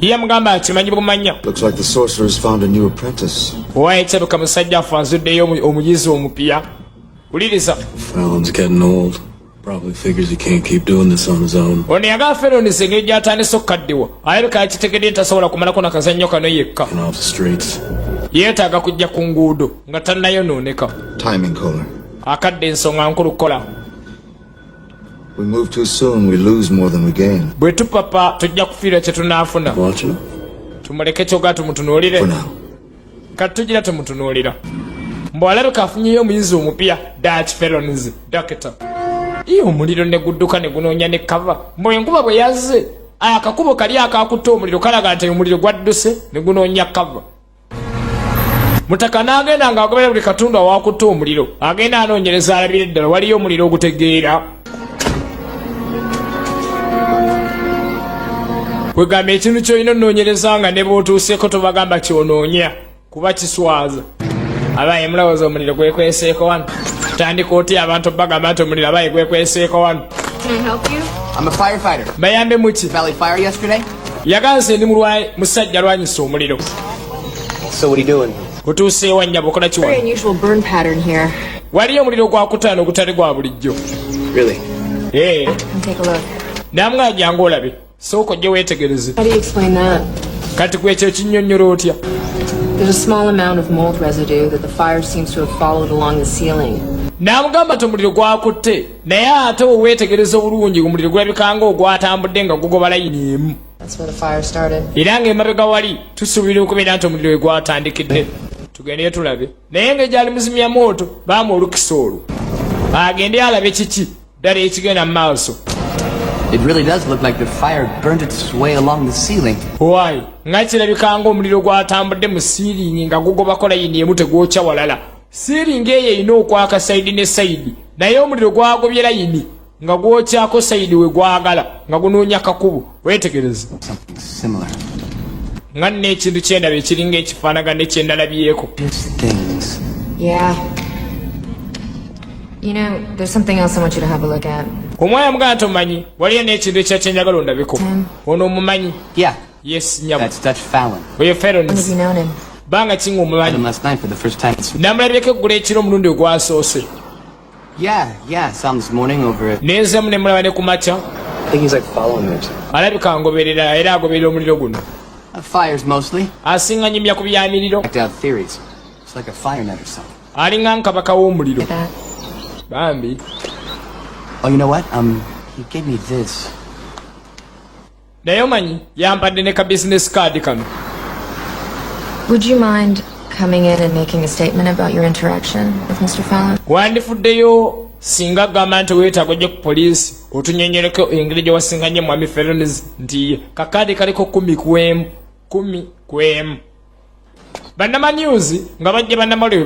[SPEAKER 1] Yamugamba akimanyi bumanya.
[SPEAKER 6] Looks like the sorcerer's found a new apprentice.
[SPEAKER 1] Owaye kirabika musajja afanzuddeyo omuyizi omupya. Wuliriza.
[SPEAKER 8] Fallon's getting old. Probably figures he can't keep doing this on his own.
[SPEAKER 1] Ono yagala Fallon engeri gy'atandise okukaddiwa. Alabika yakitegedde tasobola kumalako na kazannyo kano yekka.
[SPEAKER 8] And off the streets.
[SPEAKER 1] Yeetaaga kujja ku nguudo nga tannayonooneka.
[SPEAKER 6] Timing, Kohler.
[SPEAKER 1] Akadde ensonga nkulu kukola.
[SPEAKER 6] We move too soon, we lose more than we gain.
[SPEAKER 1] Bwe tupapa tujja kufiirwa kye tunaafuna.
[SPEAKER 8] Watching.
[SPEAKER 1] Tumuleke kyogera tumutunuulire.
[SPEAKER 6] For now.
[SPEAKER 1] Kati tugira tumutunuulira. Mbw alabika afunyeyo omuyizi omupya Dutch Felons Doctor. Iyo omuliro ne gudduka ne gunoonya ne kava. Mbw enkuba bwe yazze akakubo kali akakutte omuliro kalaga nti omuliro gwadduse ne gunoonya kava. Mutaka n'agenda ng'agobera buli katundu awakutte omuliro. Agenda anoonyereza alabire ddala waliyo omuliro ogutegeera. Kwegamba ekintu ky'olina onoonyereza nga ne bw'otuuseeko tobagamba ky'onoonya kuba kiswaza. Abaye mulowooza omuliro gwekweseeko wano. Tandika otya abantu bagamba nti omuliro abaye gwekweseeko wano.
[SPEAKER 10] Can I help you? I'm a firefighter.
[SPEAKER 1] Bayambe muki?
[SPEAKER 10] Valley fire yesterday?
[SPEAKER 1] yaganze ndi musajja lwanyisa omuliro.
[SPEAKER 10] So what are you doing?
[SPEAKER 1] Otuuseewa nnyabo okola ki
[SPEAKER 5] Very
[SPEAKER 1] wano?
[SPEAKER 5] unusual burn pattern here.
[SPEAKER 1] Waliyo omuliro gwakutaano ogutali gwa bulijjo.
[SPEAKER 10] Really?
[SPEAKER 5] Come take a look.
[SPEAKER 1] Namwe jangu olabe. Sooka ojje weetegereze.
[SPEAKER 12] How do you explain that?
[SPEAKER 1] Kati gwe ekyo kinnyonnyola otya?
[SPEAKER 12] There's a small amount of mold residue that the fire seems to have followed along the ceiling.
[SPEAKER 1] N'amugamba nti omuliro gwakutte naye ate weetegereza obulungi omuliro gulabikanga ogwatambudde nga gugoba layini emu.
[SPEAKER 12] That's where the fire started.
[SPEAKER 1] Era ng'emabega wali tusuubira okubeera nti omuliro we gwatandikidde. Tugendeyo tulabe. Naye ng'egyali muzimya mooto baamu olukisa olwo. Agende alabe kiki ddala ekigenda mu maaso.
[SPEAKER 4] It really does look like the fire burned its way along the ceiling.
[SPEAKER 1] Why? Nga kirabikanga omuliro gwatambudde mu siiringi nga gugobako layini emu tegwokya walala. Siiringi eyo erina okwaka sayidi ne sayidi. Naye omuliro gwagobye layini nga gwokyako sayidi we gwagala nga gunoonya kakubu. Weetegereze.
[SPEAKER 4] Something similar.
[SPEAKER 1] Nga nno ekintu kyendaba ekiringa ekifaanagana ne kye ndalabyeko.
[SPEAKER 4] Just things.
[SPEAKER 12] Yeah. You know, there's something else I want you to have a look at.
[SPEAKER 1] Omwana muganda tomanyi waliyo n'ekintu ekya kyenjagala ondabeko. Ono omumanyi?
[SPEAKER 4] Yeah.
[SPEAKER 1] Yes, nyabo.
[SPEAKER 4] That's Dutch Fallon.
[SPEAKER 1] Oyo
[SPEAKER 12] When have
[SPEAKER 1] Ferons.
[SPEAKER 12] you known him?
[SPEAKER 1] Banga kinga
[SPEAKER 4] Met him
[SPEAKER 1] omumanyi.
[SPEAKER 4] last night for the first time.
[SPEAKER 1] Namulabyeko eggula ekiro omulundi ogwasoose.
[SPEAKER 4] Yeah, saw him this morning over at...
[SPEAKER 1] Nenzemu ne mulaba ne ku makya.
[SPEAKER 10] I think he's like following it.
[SPEAKER 1] Alabika ngoberera era agoberera omuliro guno.
[SPEAKER 4] Fires mostly.
[SPEAKER 1] Asinga nyimya ku byamiriro.
[SPEAKER 4] Checked out theories. It's like a fire net or something.
[SPEAKER 1] Alinga nkabaka w'omuliro.
[SPEAKER 12] Look at that.
[SPEAKER 1] Bambi.
[SPEAKER 4] Oh, you know what? He gave me this.
[SPEAKER 1] Naye omanyi yampadde ne ka business card kano.
[SPEAKER 12] Would you mind coming in and making a statement about your interaction with Mr. Fallon?
[SPEAKER 1] Wandifuddeyo singa gamba nti weetaaga ojje ku poliisi otunyonyereko engeri gye wasinganye mwami Ferons nti kakaadi kaliko 10 ku emu. Bannamanyuzi nga bajja bannamawulire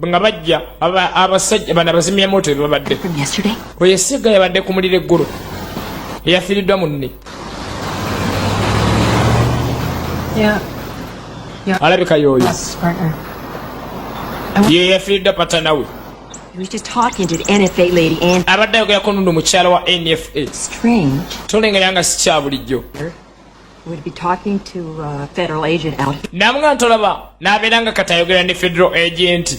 [SPEAKER 1] nga bajja abasajja bano abazimya moto be babadde.
[SPEAKER 5] From yesterday?
[SPEAKER 1] Oyo Essiga yabadde ku muliro eggulo. Eyafiiriddwa munne.
[SPEAKER 12] Yeah.
[SPEAKER 1] Alabika y'oyo.
[SPEAKER 12] Partner.
[SPEAKER 1] Ye yafiiriddwa patana we.
[SPEAKER 5] He was just talking to the NFA lady and...
[SPEAKER 1] Abadde ayogerako nnuno mukyala wa NFA.
[SPEAKER 5] Strange.
[SPEAKER 1] Tolengera nga si kya bulijjo.
[SPEAKER 5] Would be talking to a federal agent out here.
[SPEAKER 1] Namugamba tolaba n'abeera nga kati ayogera ne federal agent.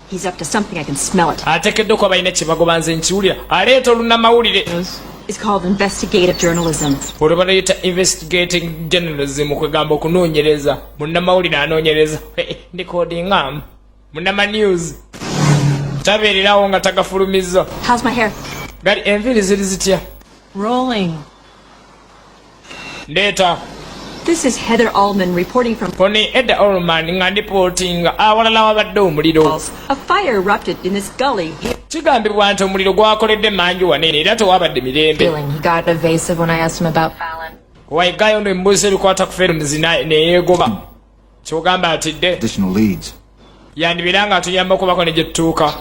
[SPEAKER 5] He's up to something, I can smell it.
[SPEAKER 1] Ateekeddwa okuba balina kye bagoba nze nkiwulira. Aleeta olunnamawulire.
[SPEAKER 5] It's called investigative journalism.
[SPEAKER 1] Olwo baliyita investigating journalism kwegamba okunoonyereza. Munnamawulire anoonyereza. Ndikodinga munnamanews. Tabeererawo nga tagafulumizza.
[SPEAKER 5] How's my hair?
[SPEAKER 1] Gali enviiri ziri zitya?
[SPEAKER 12] Rolling.
[SPEAKER 1] Ndeeta.
[SPEAKER 5] This is Heather Allman reporting from...
[SPEAKER 1] Poni Edda Allman nga ndipootinga awalala wabadde omuliro.
[SPEAKER 5] A fire erupted in this gully.
[SPEAKER 1] Kigambibwa nti omuliro gwakoledde manju wanene era tewabadde mirembe.
[SPEAKER 12] Feeling he got evasive when I asked him about Fallon.
[SPEAKER 1] Waigayo ndo embuuza ebikwata ku Ferons neyeegoba. Kyogamba atidde.
[SPEAKER 6] Additional leads.
[SPEAKER 1] Yandibeera nga atuyamba okubako ne gye tutuuka.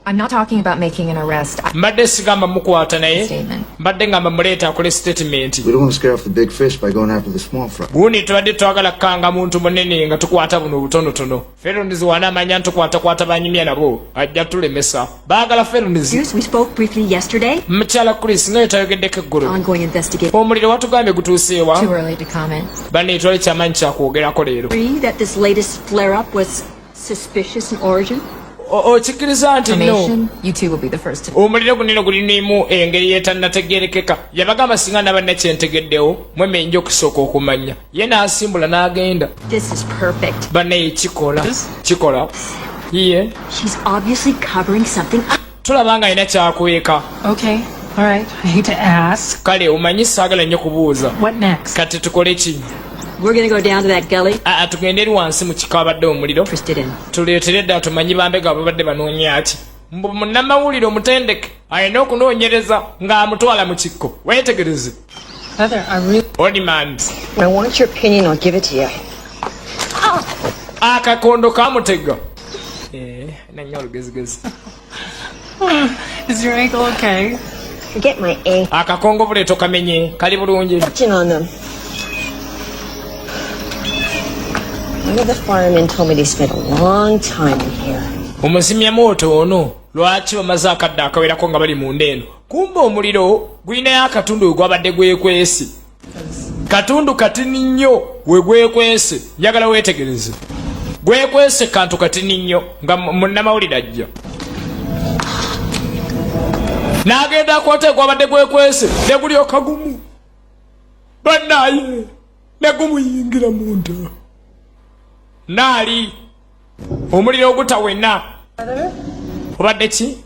[SPEAKER 12] I'm not talking about making an arrest.
[SPEAKER 1] Mbadde sigamba mukwata naye.
[SPEAKER 12] Statement.
[SPEAKER 1] Mbadde ngamba muleeta akole statement.
[SPEAKER 6] We don't want to scare off the big fish by going after the small fry.
[SPEAKER 1] Gundi tubadde twagala kukanga muntu munene nga tukwata buno obutonotono. Ferons wanaamanya ntukwatakwata banyumya nabo ajja tulemesa. Baagala Ferons.
[SPEAKER 5] Yes, we spoke briefly yesterday.
[SPEAKER 1] Mukyala Chris nga yetayogeddeko eggulu.
[SPEAKER 5] Ongoing investigation.
[SPEAKER 1] Omuliro watugambye gutuuseewa.
[SPEAKER 12] Too early to comment.
[SPEAKER 1] Banne twali kyamanyi kyakwogerako leero.
[SPEAKER 5] Agree that this latest flare-up was suspicious in origin?
[SPEAKER 1] Okikkiriza nti no.
[SPEAKER 12] Information, you two will be the first to...
[SPEAKER 1] Omuliro gunino gulinimu engeri yetannategerekeka. Yabagamba singa nabadde kyentegeddewo mweme nja okusooka okumanya. Ye n'asimbula n'agenda.
[SPEAKER 5] This is perfect.
[SPEAKER 1] Banne kikola. Ye.
[SPEAKER 5] She's obviously covering something up.
[SPEAKER 1] Tulaba nga alina kyakweka.
[SPEAKER 12] Okay, all right. I hate to ask.
[SPEAKER 1] Kale omanyi saagala nnyo kubuuza.
[SPEAKER 12] What next?
[SPEAKER 1] Kati tukole ki?
[SPEAKER 5] We're going to go down to that gully.
[SPEAKER 1] Tugende eri wansi mu kika abadde omuliro.
[SPEAKER 5] Interested in.
[SPEAKER 1] Tuleetere ddala tumanyi bambega babadde banoonya ki. Munnamawulire omutendeke alina okunoonyereza ng'amutwala mu kikko. Weetegereze.
[SPEAKER 12] Heather, I really...
[SPEAKER 1] Odiman.
[SPEAKER 5] I want your opinion, I'll give it to you.
[SPEAKER 1] Akakondo kamutega. Nanya olugezigezi.
[SPEAKER 12] Is your ankle okay?
[SPEAKER 5] Forget my ankle.
[SPEAKER 1] Akakongo buleeto kamenye kali bulungi.
[SPEAKER 5] Touching on them. One of the firemen told me they spent a long time in here.
[SPEAKER 1] Omuzimya moto ono lwaki bamaze akadde akawerako nga bali mu ndeeno. Kumba omuliro gulinayo akatundu ogwabadde gwekwesi. katundu katini nnyo we gwekwese njagala weetegereze gwekwese kantu katini nnyo nga munnamawulire ajja n'agenda akwate gwabadde gwekwese ne gulyoka gumu bannaye ne gumuyingira munda naali omuliro ogutawena obadde ki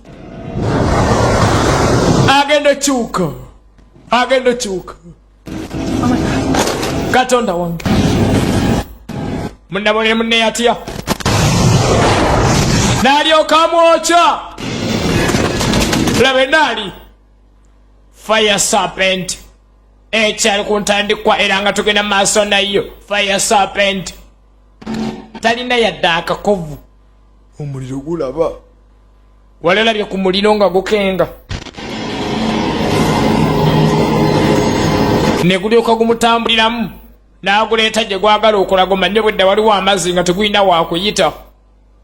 [SPEAKER 1] agenda kyuka katonda wange munnabonere munne yatya n'alyoka amwokya labe naali fire serpent ekyali ku ntandikwa era nga tugenda maaso nayo fire serpent talina yadde akakovu omuliro gulaba walelabye ku muliro nga gukenga ne gulyoka gumutambuliramu n'aguleeta gye gwagala okulaga omanye bwedda waliwo amazzi nga tegulina wakuyita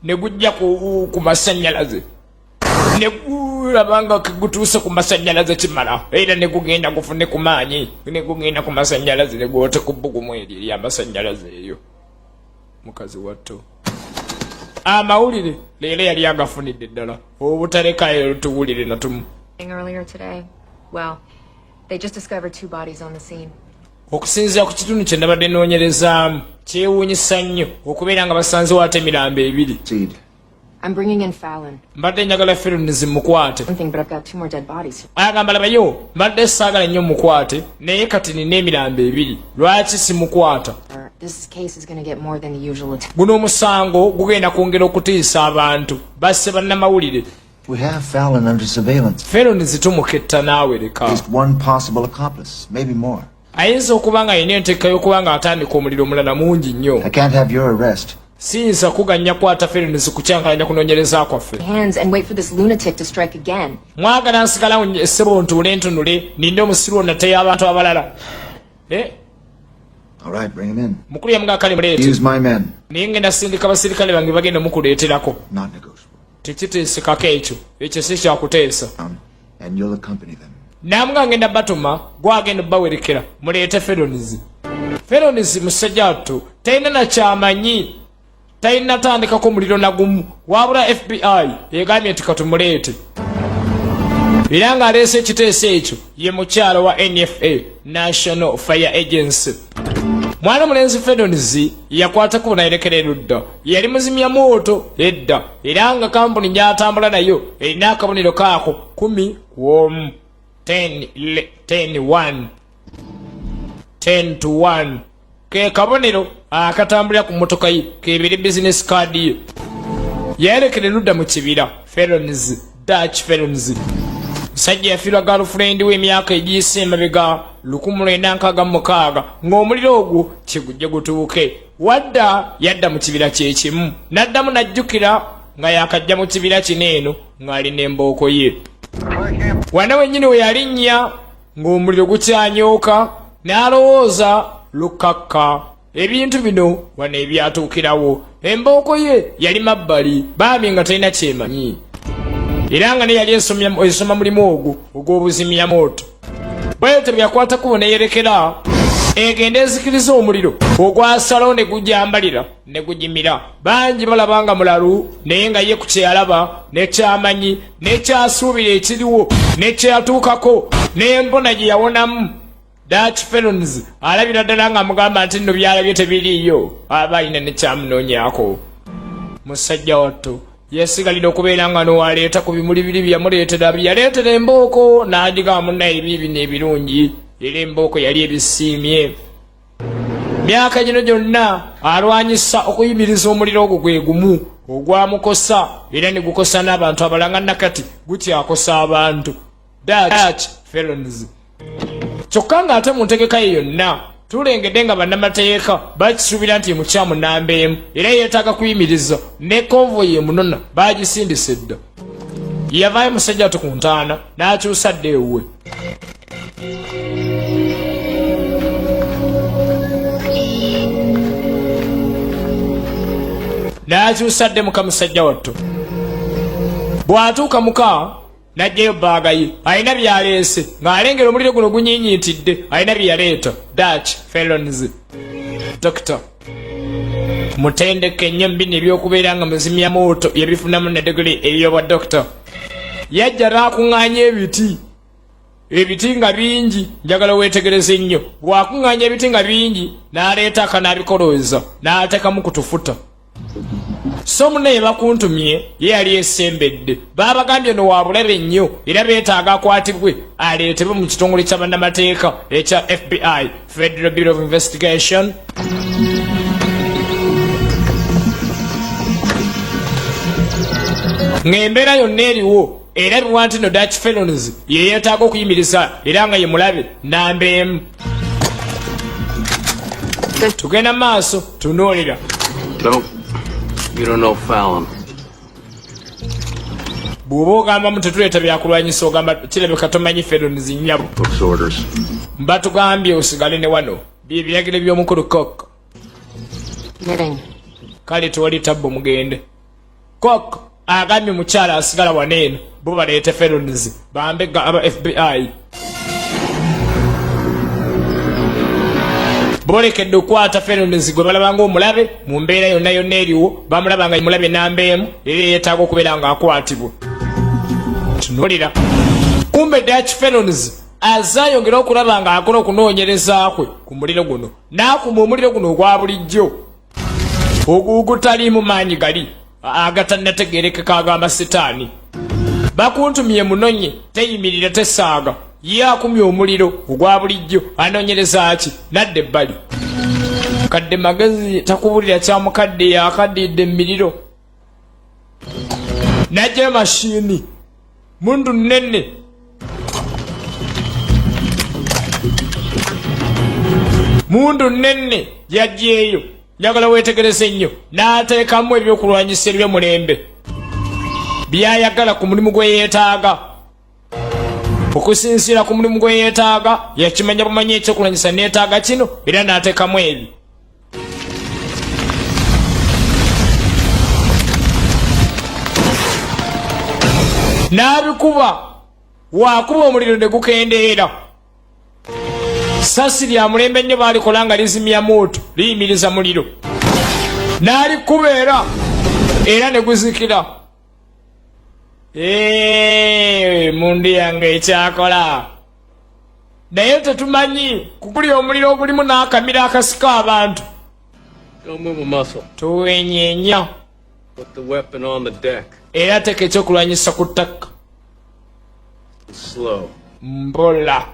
[SPEAKER 1] ne gujja ku masannyalaze ne gulaba nga gutuuse ku masannyalaze kimala era ne gugenda gufune ku maanyi ne gugenda ku masannyalaze ne gwote ku bbugumu eryo eri amasannyalaze eyo mukazi watto amawulire leero yali agafunidde ddala obutalekayo tuwulire natumu.
[SPEAKER 12] Earlier today, well, they just discovered 2 bodies on the scene.
[SPEAKER 1] Okusinziira ku kitundu kye nabadde noonyerezaamu kyewuunyisa nnyo okubeera nga basanzewo ate emirambo ebiri.
[SPEAKER 12] I'm bringing in Fallon.
[SPEAKER 1] Mbadde njagala Felonizi mukwate.
[SPEAKER 12] But I've got 2 more dead bodies.
[SPEAKER 1] Agamba labayo mbadde saagala nnyo mukwate naye kati nina emirambo ebiri lwaki simukwata.
[SPEAKER 12] This case is going to get more than the usual attention.
[SPEAKER 1] Guno omusango gugenda kwongera okutiisa abantu basse bannamawulire.
[SPEAKER 6] We have Fallon under surveillance.
[SPEAKER 1] Felonizi tumuketta naawe leka.
[SPEAKER 6] At least one possible accomplice, maybe more.
[SPEAKER 1] Ayinza okuba nga alina enteeka y'okuba nga atandika omuliro omulala mungi nnyo.
[SPEAKER 6] I can't have your arrest.
[SPEAKER 1] Siyinza kuganya kwata Felonizi kukyankalanya kunoonyereza kwaffe.
[SPEAKER 12] Hands and wait for this lunatic to strike again.
[SPEAKER 1] Mwagala nsigalawo essebo ntunule ninde omusiru ono nateya abantu abalala.
[SPEAKER 6] All right, bring him in.
[SPEAKER 1] Mukulu yamuga kale muleete.
[SPEAKER 6] Use my men.
[SPEAKER 1] Naye ngenda sindika basirikale bange bagenda mukuleeterako.
[SPEAKER 6] Not negotiable.
[SPEAKER 1] Tekiteesekako ekyo si kyakuteesa.
[SPEAKER 6] And you'll accompany them.
[SPEAKER 1] Namuga ngenda batuma gwagenda bawerekera muleete Felonizi. Felonizi musajja wattu talina nakyamanyi talina tandikako muliro nagumu wabula FBI egambye nti katumuleete era nga aleese ekiteeso ekyo ye mukyalo wa NFA National Fire Agency. Mwana mulenzi Felonizi yakwatako bunayerekera erudda yali muzimya mooto edda era nga kampuni gy'atambula nayo erina akabonero kaako 10 to 1 ke kabonero akatambulira ku motoka ye kebiri business card ye yerekere ludda mu kibira. Felonizi Dutch Felonizi musajja yafiirwa girlfriend w'emyaka egiyise emabega 1966 ng'omuliro ogwo kigujje gutuuke wadda yadda mu kibira kyekimu n'addamu n'ajjukira nga yakajja mu kibira kino eno ng'alina embooko ye. Wana wennyini we yalinnya ng'omuliro gukyanyooka n'alowooza lukakka ebintu bino wano ebyatuukirawo. Embooko ye yali mabbali baami nga talina kyemanyi era nga ne yali esoma mulimu ogwo ogw'obuzimya mooto. Bwetyo byakwatako buneyerekera egenda ezikiriza omuliro ogwasalawo ne gujambalira ne gujimira. Bangi balabanga mulalu naye nga ye ku kyeyalaba nekyamanyi nekyasuubira ekiriwo nekyeyatuukako n'embona gye yawonamu. Dutch Felonizi alabira ddala nga mugamba nti nno byalabye tebiriiyo aba alina nekyamunoonyako. Musajja watto yesigalira okubeera nga nowaleeta ku bimuli biri byamuleetera byaleetera embooko n'agiga munnaye ebibi n'ebirungi era embooko yali ebisiimye. Myaka gino gyonna alwanyisa okuyimiriza omuliro ogwo gwe gumu ogwamukosa era ne gukosa n'abantu abalanga nakati gukyakosa abantu. Dutch Felonizi kyokka ng'ate mu ntegeka ye yonna tulengedde nga bannamateeka bakisuubira nti mukyamu nambeemu era yeetaaga kuyimiriza ne konvoyi emunona baagisindisa edda. Yavaayo musajja wattu ku ntaana n'akyusa dda ewuwe. N'akyusa dde muka musajja wattu. Bw'atuuka muka n'ajjayo bbaaga ye alina byaleese ng'alengera omuliro guno gunyiinyiitidde alina byeyaleeta Dutch felons. Dokita mutendeke nnyo mbino ebyokubeera nga muzimya mooto yebifunamu ne diguli ey'obwa dokita. Yajja n'akuŋŋaanya ebiti nga bingi, njagala weetegereze nnyo. Bw'akuŋŋaanya ebiti nga bingi n'aleeta akanaabikolooza n'ateekamu ku tufuta. So munne ye bakuntumye ye yali esembedde. Baabagambye no wabulabe nnyo era beetaaga akwatibwe aleetebwe mu kitongole kya bannamateeka ekya FBI, Federal Bureau of Investigation. Ng'embeera yonna eriwo erabibwa nti no Dutch felons ye yeetaaga okuyimiriza era nga ye mulabe namba emu. Tugenda maaso tunuulira.
[SPEAKER 8] You don't know Fallon.
[SPEAKER 1] Bw'oba ogamba mutetuleeta byakulwanyisa ogamba kirabika tomanyi felons nnyabo. Batugambye osigale ne wano bye biragiro by'omukulu Kok. Kale tewali tabbo mugende. Kok agambye mukyala asigala waneeno bo baleete felons bambega aba FBI. Bolekedde okwata felons gwe balabanga omulabe mu mbeera yonna yonna eriwo bamulabanga ye mulabe namba emu era yeetaaga okubeera ng'akwatibwa. Tunuulira. Kumbe Dutch felons azayongera okulaba ng'akola okunoonyereza kwe ku muliro guno n'akuma omuliro guno ogwa bulijjo ogutaliimu maanyi gali agatannategeerekeka ag'amasitaani. Bakuntumye munonye teyimirira tesaaga ye akumye omuliro ogwa bulijjo anoonyereza ki nadda ebbali. Kadde magezi takubulira kya mukadde yakaddiidde emiriro. Najja mashiini mundu nnene yajjeeyo njagala weetegereze nnyo n'ateekamu ebyokulwanyisa eby'omulembe byayagala ku mulimu gwe yeetaaga. Okusinziira ku mulimu gwe yeetaaga yakimanya bumanyi ekyokulwanyisa neetaaga kino era n'ateekamu ebi. N'abikuba waakuba omuliro ne gukendeera. Sasi lya mulembe nnyo baalikola nga lizimya mooto liyimiriza muliro. N'alikubeera era ne guzikira. Mundu yange ekyakola. Naye tetumanyi kukulya omuliro ogulimu n'akamira akasika abantu. Tuwenyeenya.
[SPEAKER 8] Put the weapon on the deck.
[SPEAKER 1] Era teka ekyokulwanyisa ku ttaka.
[SPEAKER 8] Slow.
[SPEAKER 1] Mbola.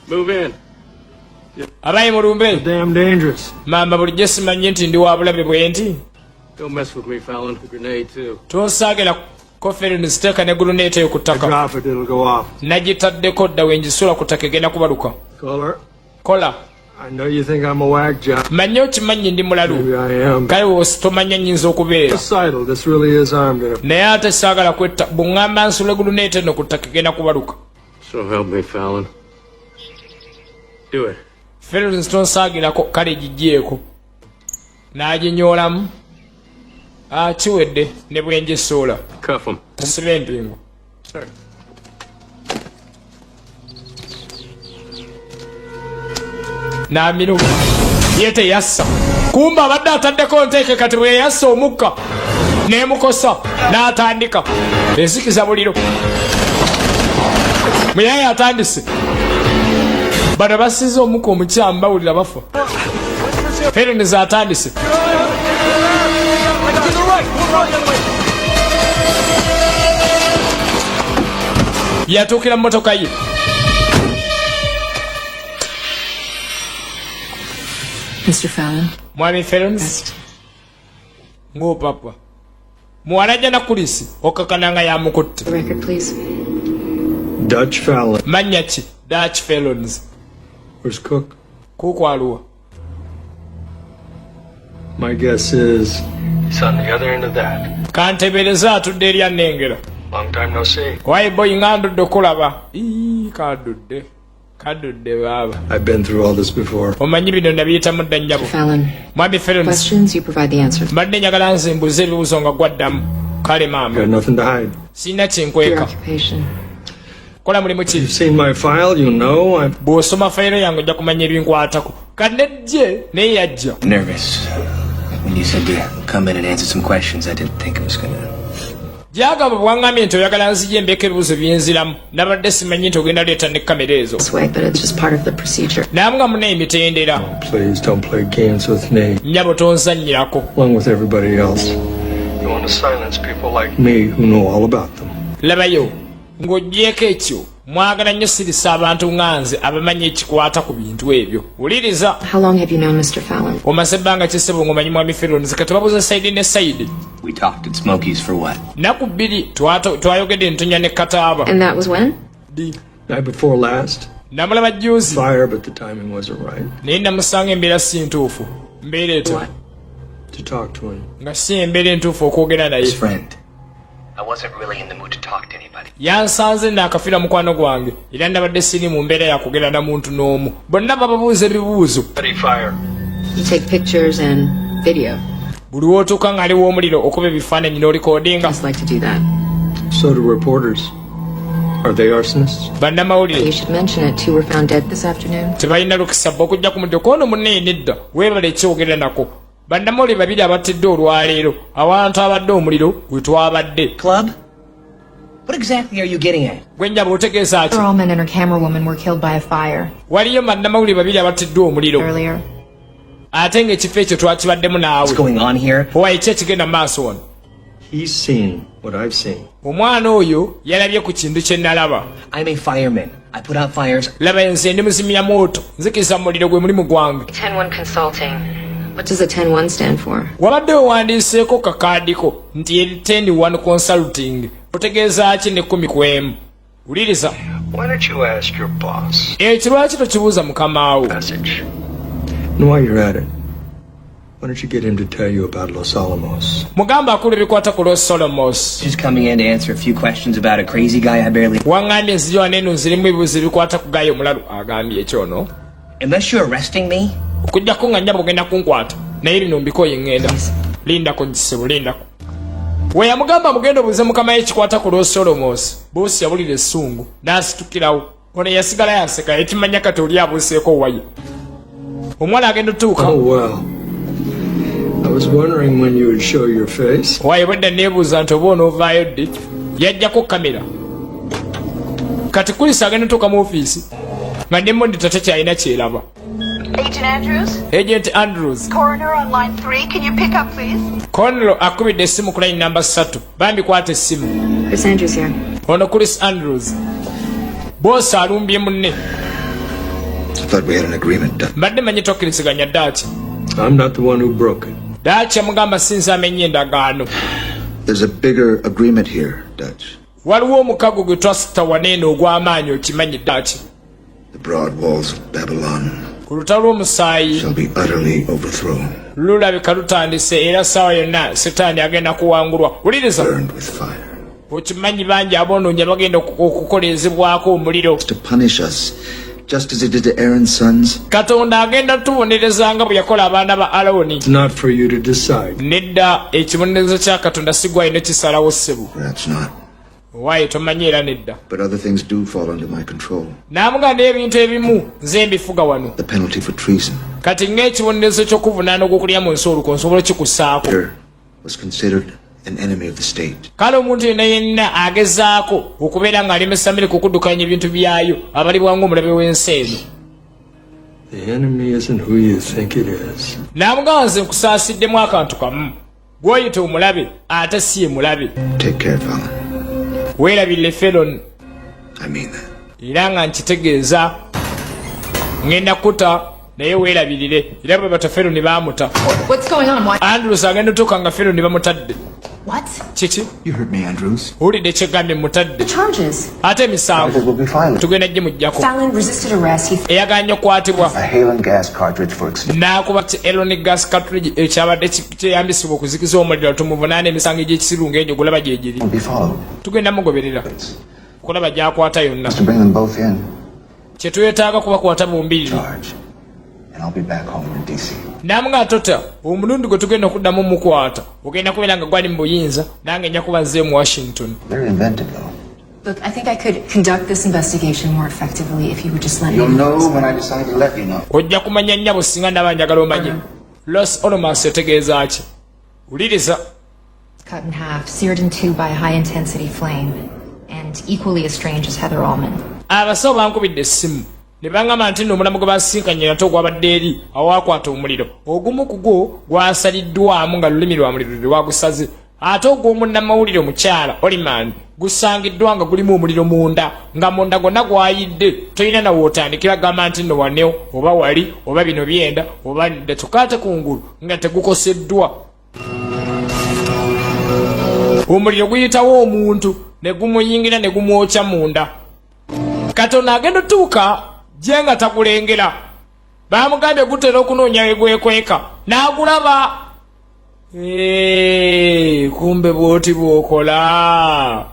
[SPEAKER 8] Move in.
[SPEAKER 1] Abayi mulumbe.
[SPEAKER 8] Damn dangerous.
[SPEAKER 1] Mamba bulijjo simanyi nti ndi wa bulabe bwe nti.
[SPEAKER 8] Don't mess with me, Fallon. Grenade too.
[SPEAKER 1] Tosaagera koferi nziteeka ne guluneeta eyo ku ttaka.
[SPEAKER 8] Drop it, it'll go off.
[SPEAKER 1] Nagitaddeko dda wengisula ku ttaka egenda kubaluka. Kola.
[SPEAKER 8] I know you think I'm a whack job.
[SPEAKER 1] Manyi okimanyi ndi mulalu.
[SPEAKER 8] Maybe I am.
[SPEAKER 1] Kale wosi tomanya nnyinza okubeera.
[SPEAKER 8] This really is armed.
[SPEAKER 1] Naye ate saagala kwetta bw'ŋŋamba nsula guluneeta eno ku ttaka egenda kubaluka.
[SPEAKER 8] So help me, Fallon. Do it.
[SPEAKER 1] Felons tonsaagirako kale gigyeko. N'aginyoolamu. Kiwedde ne bwengisuula.
[SPEAKER 8] Cuff him.
[SPEAKER 1] Tusibe empingo. N'amiru ye teyassa. Kumba abadde ataddeko nteeke kati bwe yassa omukka n'emukosa n'atandika ezikiza buliro. Muyaye atandise. Bano basize omukka omukyamu bawulira bafa. Felons atandise. Yatuukira mu motoka ye.
[SPEAKER 2] Mr. Fallon.
[SPEAKER 1] Mwami Felons. Ng'opapa. Muwala ajja na kulisi okakana nga yamukutte.
[SPEAKER 2] Record, please.
[SPEAKER 8] Dutch Fallon.
[SPEAKER 1] Mannya ki? Dutch felons.
[SPEAKER 8] Where's Cook?
[SPEAKER 1] Kuku aluwa.
[SPEAKER 8] My guess is he's on the other end of that.
[SPEAKER 1] Kantebereza atudde eri annengera.
[SPEAKER 8] Long time no see.
[SPEAKER 1] Why boy ngandudde okulaba. Kadudde. Kadudde baba.
[SPEAKER 8] I've been through all this before.
[SPEAKER 1] Omanyi bino nabiyitamu dda nnyabo.
[SPEAKER 2] Fallon.
[SPEAKER 1] Mwami Felons.
[SPEAKER 2] Questions, you provide the answers.
[SPEAKER 1] Mbadde njagala nze mbuze ebibuuzo nga gwaddamu. kale maama
[SPEAKER 3] Got nothing to hide.
[SPEAKER 1] sina kyenkweka kola mulimu ki
[SPEAKER 3] You've seen my file, you know I'm
[SPEAKER 1] bw'osoma fayiro yange ojja kumanya ebinkwatako kanejje naye yajja
[SPEAKER 4] Nervous. When you said to come in and answer some questions, I didn't think it was gonna...
[SPEAKER 1] gyagamba bwangambye nti oyagala nzije embeeko ebibuuzo byenziramu nabadde simanyi nti ogenda leeta ne kamera ezo namuga muna emitendera
[SPEAKER 3] Please don't play games with me.
[SPEAKER 1] nnyabo tonzannyirako
[SPEAKER 3] Along with everybody else. You want to silence people like me who know all about them.
[SPEAKER 1] labayo ng'oggyeko ekyo mwagala nnyo sirisa abantu nga nze abamanyi ekikwata ku bintu ebyo wuliriza omaze ebbanga kisebo ng'omanyi mwami Ferons kati babuze sayidi ne sayidi
[SPEAKER 4] We talked at Smokey's for what?
[SPEAKER 1] naku bbiri twayogedde ntonya ne kataaba
[SPEAKER 3] Night before last.
[SPEAKER 1] namulaba juzi
[SPEAKER 3] Fire, but the timing wasn't right.
[SPEAKER 1] naye namusanga embeera si ntuufu mbeera etya
[SPEAKER 3] To talk to him.
[SPEAKER 1] nga si embeera entuufu okwogera naye
[SPEAKER 4] His friend. I wasn't really in the mood to talk to anybody.
[SPEAKER 1] yansanze naakafiira mukwano gwange era nabadde siri mu mbeera yakugera na muntu n'omu bonna bababuuza ebibuuzo buli wootuuka ng'aliwo omuliro okuba ebifaananyi n'olikodinga
[SPEAKER 3] So do reporters. Are they arsonists?
[SPEAKER 1] bannamawulire tebalina lukisa bba okujja ku mudde kwono munnaye nedda weebala ekyogera nako bannamawulire babiri abattidde olwaleero awantu abadde omuliro we twabadde
[SPEAKER 11] Club? What exactly are you getting at?
[SPEAKER 1] gwe njaba otegeeza ki waliyo bannamawulire babiri abattiddwe omuliro ate ng'ekifo ekyo twakibaddemu naawe owaye ki ekigenda mu maaso wano
[SPEAKER 3] He's seen what I've seen.
[SPEAKER 1] omwana oyo yalabye ku kintu kye nalaba
[SPEAKER 11] I'm a fireman. I put out fires.
[SPEAKER 1] laba nze ndi muzimya mooto nzikiriza muliro gwe mulimu gwange wabadde wewandiiseeko kakaadiko nti eri 10-1 consulting otegeeza ki ne 10 ku emu wuliriza
[SPEAKER 3] Why don't you ask your boss?
[SPEAKER 1] ekyo lwaki tokibuuza mukamaawo
[SPEAKER 3] Message. And while you're at it, why don't you get him to tell you about Los Alamos?
[SPEAKER 1] mugamba akulu ebikwata ku Los Alamos
[SPEAKER 4] Just coming in to answer a few questions about a crazy guy I barely...
[SPEAKER 1] waŋŋambye nziryo waneeno nzirimu ebibuuzo ebikwata ku gayo omulalu agambye ekyono
[SPEAKER 11] Unless you're arresting me?
[SPEAKER 1] okujjako nga nnyaba ogenda kunkwata naye bino mbikoye ŋŋenda lindako nkisebo lindako we yamugamba mugenda obuuze mukama ekikwata ku Los Alamos boosi yawulira essungu n'asitukirawo ono yasigala yaseka ekimanya kati oli abuuseeko waye omwana agenda otuuka
[SPEAKER 3] Oh, well. I was wondering when you would show your face.
[SPEAKER 1] waye bwedda neebuuza nti oba onoovaayo ddi yajjako kamera kati kulisa agenda otuuka mu ofiisi nga nemmondi tatekyalina kyeraba Agent Andrews
[SPEAKER 7] Coroner on line 3, can you pick up please?
[SPEAKER 1] Conlo akubidde essimu ku line namba 3 bambi kwata essimu ono Chris Andrews boosi alumbye munne
[SPEAKER 6] I thought we had an agreement done.
[SPEAKER 1] mbadde manyi tokkiriziganya ddaaki
[SPEAKER 3] I'm not the one who broke it.
[SPEAKER 1] ddaaki amugamba sinza amenye endagaano
[SPEAKER 6] There's a bigger agreement here, Dutch.
[SPEAKER 1] waliwo omukago gwe twasita waneeno ogw'amaanyi okimanyi ddaaki
[SPEAKER 6] The broad walls of Babylon
[SPEAKER 1] ku lutalo lw'omusaayi
[SPEAKER 6] shall be utterly overthrown,
[SPEAKER 1] lulabika lutandise era ssaawa yonna setaani agenda kuwangulwa wuliriza
[SPEAKER 6] burned with fire.
[SPEAKER 1] okimanyi bangi aboonoonya bagenda okukolezebwako omuliro
[SPEAKER 6] To punish us, just as he did to Aaron's sons.
[SPEAKER 1] katonda agenda tubonereza nga bwe yakola abaana ba aloni
[SPEAKER 3] It's not for you to decide.
[SPEAKER 1] nedda ekibonerezo kya katonda sigwayo nekisalawo ssebo
[SPEAKER 6] Perhaps not.
[SPEAKER 1] waaye tomanyi era nedda
[SPEAKER 6] But other things do fall under my control.
[SPEAKER 1] namuga n'ebintu ebimu nze mbifuga wano
[SPEAKER 6] The penalty for treason
[SPEAKER 1] kati ng'ekibonerezo ky'okuvunaana ogw'okulya mu nsi oluko nsobola kikusaako
[SPEAKER 6] was considered an enemy of the state.
[SPEAKER 1] kale omuntu yenna yenna agezaako okubeera ng'alemesa Amerika okuddukanya ebintu byayo abalibwanga omulabe w'ensi eno
[SPEAKER 3] The enemy isn't who you think it is.
[SPEAKER 1] naamugamba nze nkusaasiddemu akantu kamu gw'oyita omulabe ate si ye mulabe
[SPEAKER 6] Take care, Fallon.
[SPEAKER 1] weerabirire Felon
[SPEAKER 6] I mean that.
[SPEAKER 1] era nga nkitegeeza ngenda kuta naye weerabirire era bwe bata Felon baamuta Andrews agenda otuuka nga Felon bamutadde kiki
[SPEAKER 6] You heard me, Andrews.
[SPEAKER 1] owulidde ekyegambye mutadde ate emisango tugenda gye mujjako eyaganya okukwatibwa
[SPEAKER 6] A hail and gas cartridge for
[SPEAKER 1] n'akuba Elon gas cartridge ekyabadde kyeyambisibwa okuzikiza omuliro tumuvunaana emisango egy'ekisiru ng'egyo gulaba gyegiri
[SPEAKER 6] be followed.
[SPEAKER 1] tugenda mugoberera kulaba gy'akwata yonna
[SPEAKER 6] To bring them both in.
[SPEAKER 1] kye twetaaga kubakwata bumbiriri
[SPEAKER 6] and I'll be back home in D.C.
[SPEAKER 1] Namga tota omulundi gwe tugenda okuddamu mukwata ogenda kubeera nga gwali mu buyinza nange nja kuba nze mu Washington.
[SPEAKER 6] Very inventive, though.
[SPEAKER 12] Look, I think I could conduct this investigation more effectively if you would just let me
[SPEAKER 6] You'll know when I decide to let you know.
[SPEAKER 1] Ojja kumanya nnyabo singa ndaba njagala omanye. Los Alamos etegeeza ki? Uliriza.
[SPEAKER 12] cut in half, seared in two by a high-intensity flame, and equally as strange as Heather Allman.
[SPEAKER 1] Abasawo bankubidde essimu ne bangamba nti nno omulamu gwe basinkanye nate ogwabadde eri awaakwata omuliro ogumu ku gwo gwasaliddwamu nga lulimi lwa muliro lwagusaze ate ogw'omunnamawulire omukyala Oliman gusangiddwa nga gulimu omuliro munda nga munda gwonna gwayidde tolina na wootandikira gamba nti nno waneo oba wali oba bino byenda oba nde tukaate kungulu nga tegukoseddwa. Omuliro guyitawo omuntu ne gumuyingira ne gumwokya munda. Katonda agenda otuuka je nga tagulengera. Bamugambye gutera okunoonya we gwekweka n'agulaba. Kumbe bwoti bw'okola.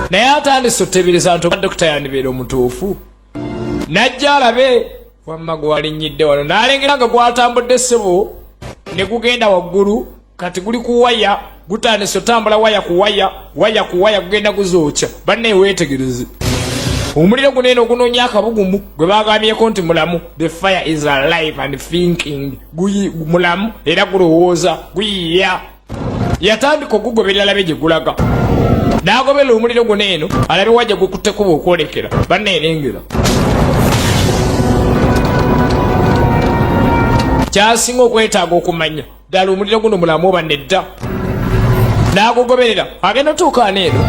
[SPEAKER 1] Naye atandise otebereza nti oba dokita yandibeera omutuufu. Najja alabe wamma gwalinnyidde wano n'alengera nga gwatambudde ssebo ne gugenda waggulu kati guli ku waya gutandise otambula waya ku waya waya ku waya gugenda guzookya. Banne weetegereze. Omuliro guneeno ogunoonya akabugumu gwe bagambyeko nti mulamu. The fire is alive and thinking. Mulamu era gulowooza guyiya. Yatandika ogugoberera alabe gye gulaga. N'agobera omuliro guneeno alabe wajja gwekutteko bw'okwolekera. Banneerengera. Kyasinga okwetaaga okumanya ddala omuliro guno mulamu oba nedda. N'agugoberera agenda otuuka aneeno.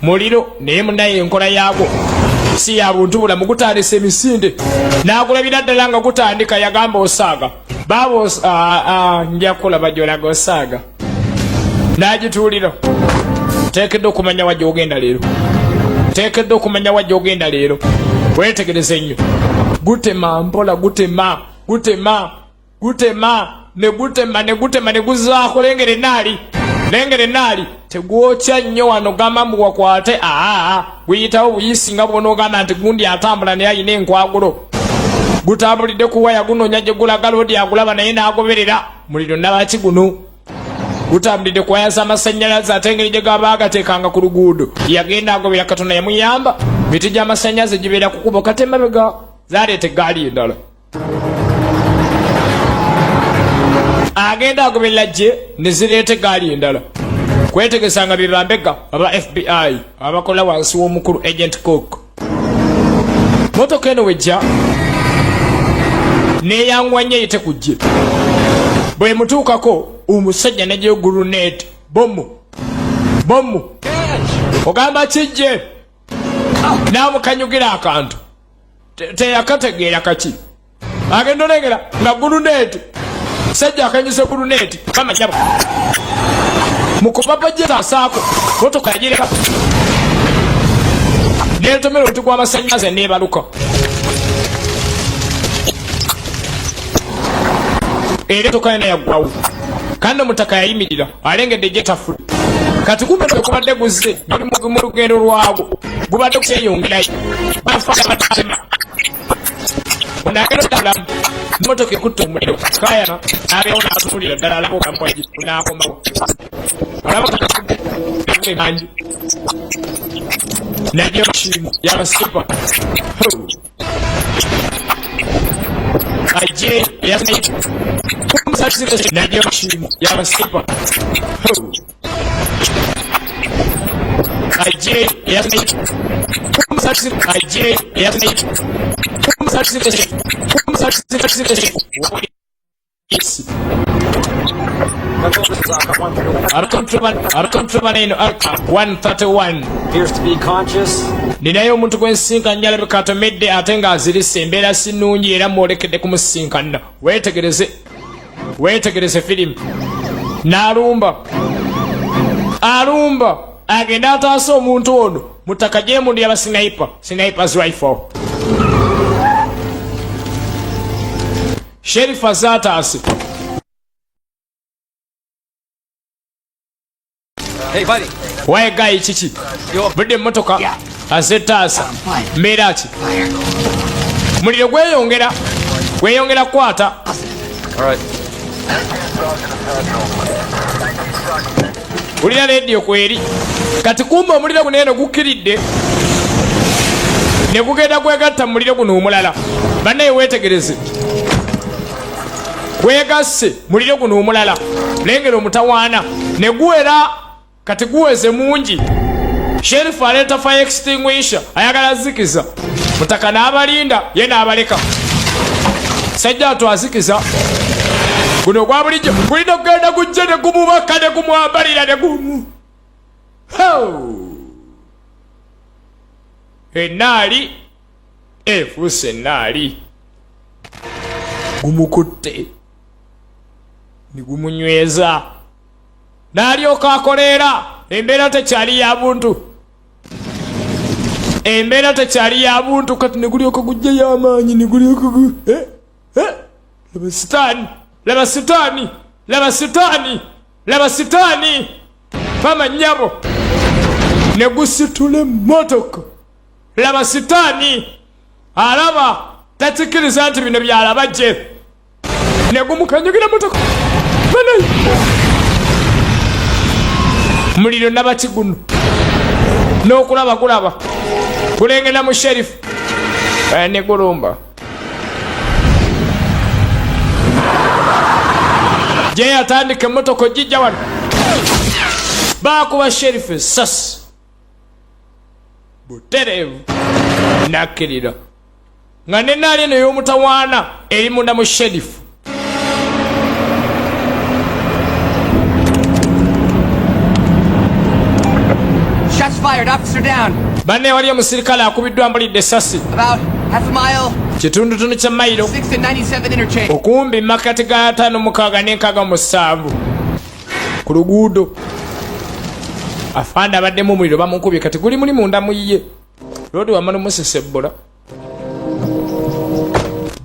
[SPEAKER 1] Muliro naye munnaye enkola yaagwo si ya buntu bulamu gutandisa emisinde n'agulabira ddala nga gutandika yagamba osaaga baabo nja kulaba gy'olaga osaaga n'agituulira. Teekedde okumanya wajja ogenda leero. Teekedde okumanya wajja ogenda leero. Weetegereze nnyo. Gutema mpola gutema gutema gutema ne gutema ne gutema ne guzaako lengere naali. Lengere naali tegwokya nnyo wano gamba mbu wakwate guyitawo buyisi nga bw'onoogamba nti gundi atambula naye ayina enkwagulo. Gutambulidde ku waya gunoonya gye gulaga loodi agulaba naye n'agoberera. Muliro nabaki guno. Gutambulidde ku waya z'amasannyalaze ate engeri gye gaba agateekanga ku luguudo yagenda agobera. Katonda yamuyamba. Miti gy'amasannyalaze gibeera ku kubo kate emabega zaleeta eggaali endala. Agenda agoberera gye ne zireeta eggaali endala. Kwetegesa nga bye bambega aba FBI abakola wansi w'omukulu Agent Cook. Motoka eno wejja neeyangwa nnyo eyite ku gye. Bwe mutuukako omusajja n'egyeyo guluneeti bomu bomu ogamba kijje n'amukanyugira akantu teyakategeera kaki. Agenda olengera nga guluneeti sajja akanyuse guluneeti bamanyabo mukubaba gye taasaako motoka yagireka neetomera omuti gw'amasannyalaze neebaluka. Era motoka yona yaggwawo kandi omutaka yayimirira alengedde gye tafula. Kati kumbe kubadde guzze mu lugendo lwagwo gubadde kukyeyongerayo bafaatema onagenda otambulamu motoka ekutta omuliro kayana abeewo n'atunuulira ddala alaba okampwagi n'akomawo alaba najja kimu yabasipa ajje yasaite najja kimu yabasipa ajje yasaite ajje yasaite
[SPEAKER 13] appears to be conscious.
[SPEAKER 1] Ninayo omuntu gwensinkanya alabika atomedde ate ng'azirise embeera si nnungi era mwolekedde kumusinkana. Weetegereze firimu. N'alumba agenda ataasa omuntu ono mutaka gye mundu yaba sniper's rifle. Sheriff azataase
[SPEAKER 4] Hey, buddy.
[SPEAKER 1] Waye guy chichi. Budde motoka. Azetasa. Merachi. Muliro gweyongera kwata.
[SPEAKER 9] All right.
[SPEAKER 1] Ulira radio kweri. Kati kumba omuliro guno eno gukiridde. Ne gugenda kwegatta muliro guno omulala. Banne weetegereze. Kwegasse muliro guno omulala. Lengero mutawaana. Ne guwera kati guweze mungi. Sheriff aleta fire extinguisher. Ayagala zikiza. Mutaka n'abalinda ye n'abaleka. Sajja atwazikiza. Guno gwa bulijjo gulina kugenda gujja ne gumubaka ne gumwambalira ne gumu. Enaali efuuse enaali gumukutte ne gumunyweza n'alyoka akoleera. Embeera tekyali ya buntu. Embeera tekyali ya buntu kati ne gulyoka gujja y'amaanyi ne gulyoka laba sitaani. Laba sitaani, laba sitaani, laba sitaani. Mama nyabo ne gusitula emmotoka. Laba sitaani alaba tatikiriza nti bino byalaba gye ne gumukanyagira motoka. Muliro nabaki guno n'okulaba kulaba kulengera mu sheriff ne gulumba. Je yatandika emmotoka ojijja wano baakuba sheriff essasi butereevu nakkirira nga nenaali eno y'omutawaana eri munda mu sheriff.
[SPEAKER 4] Shots fired, officer down.
[SPEAKER 1] Banne wali omusirikale akubiddwa mbulidde essasi.
[SPEAKER 4] About half a mile.
[SPEAKER 1] Kitundutundu kya mayiro
[SPEAKER 4] 6 and 97 interchange.
[SPEAKER 1] okumbi makati ga 5 ne 7 ku luguudo. Afanda abaddemu omuliro bamukubye kati guli muli munda mu ye. Lodi wamano musesebbola.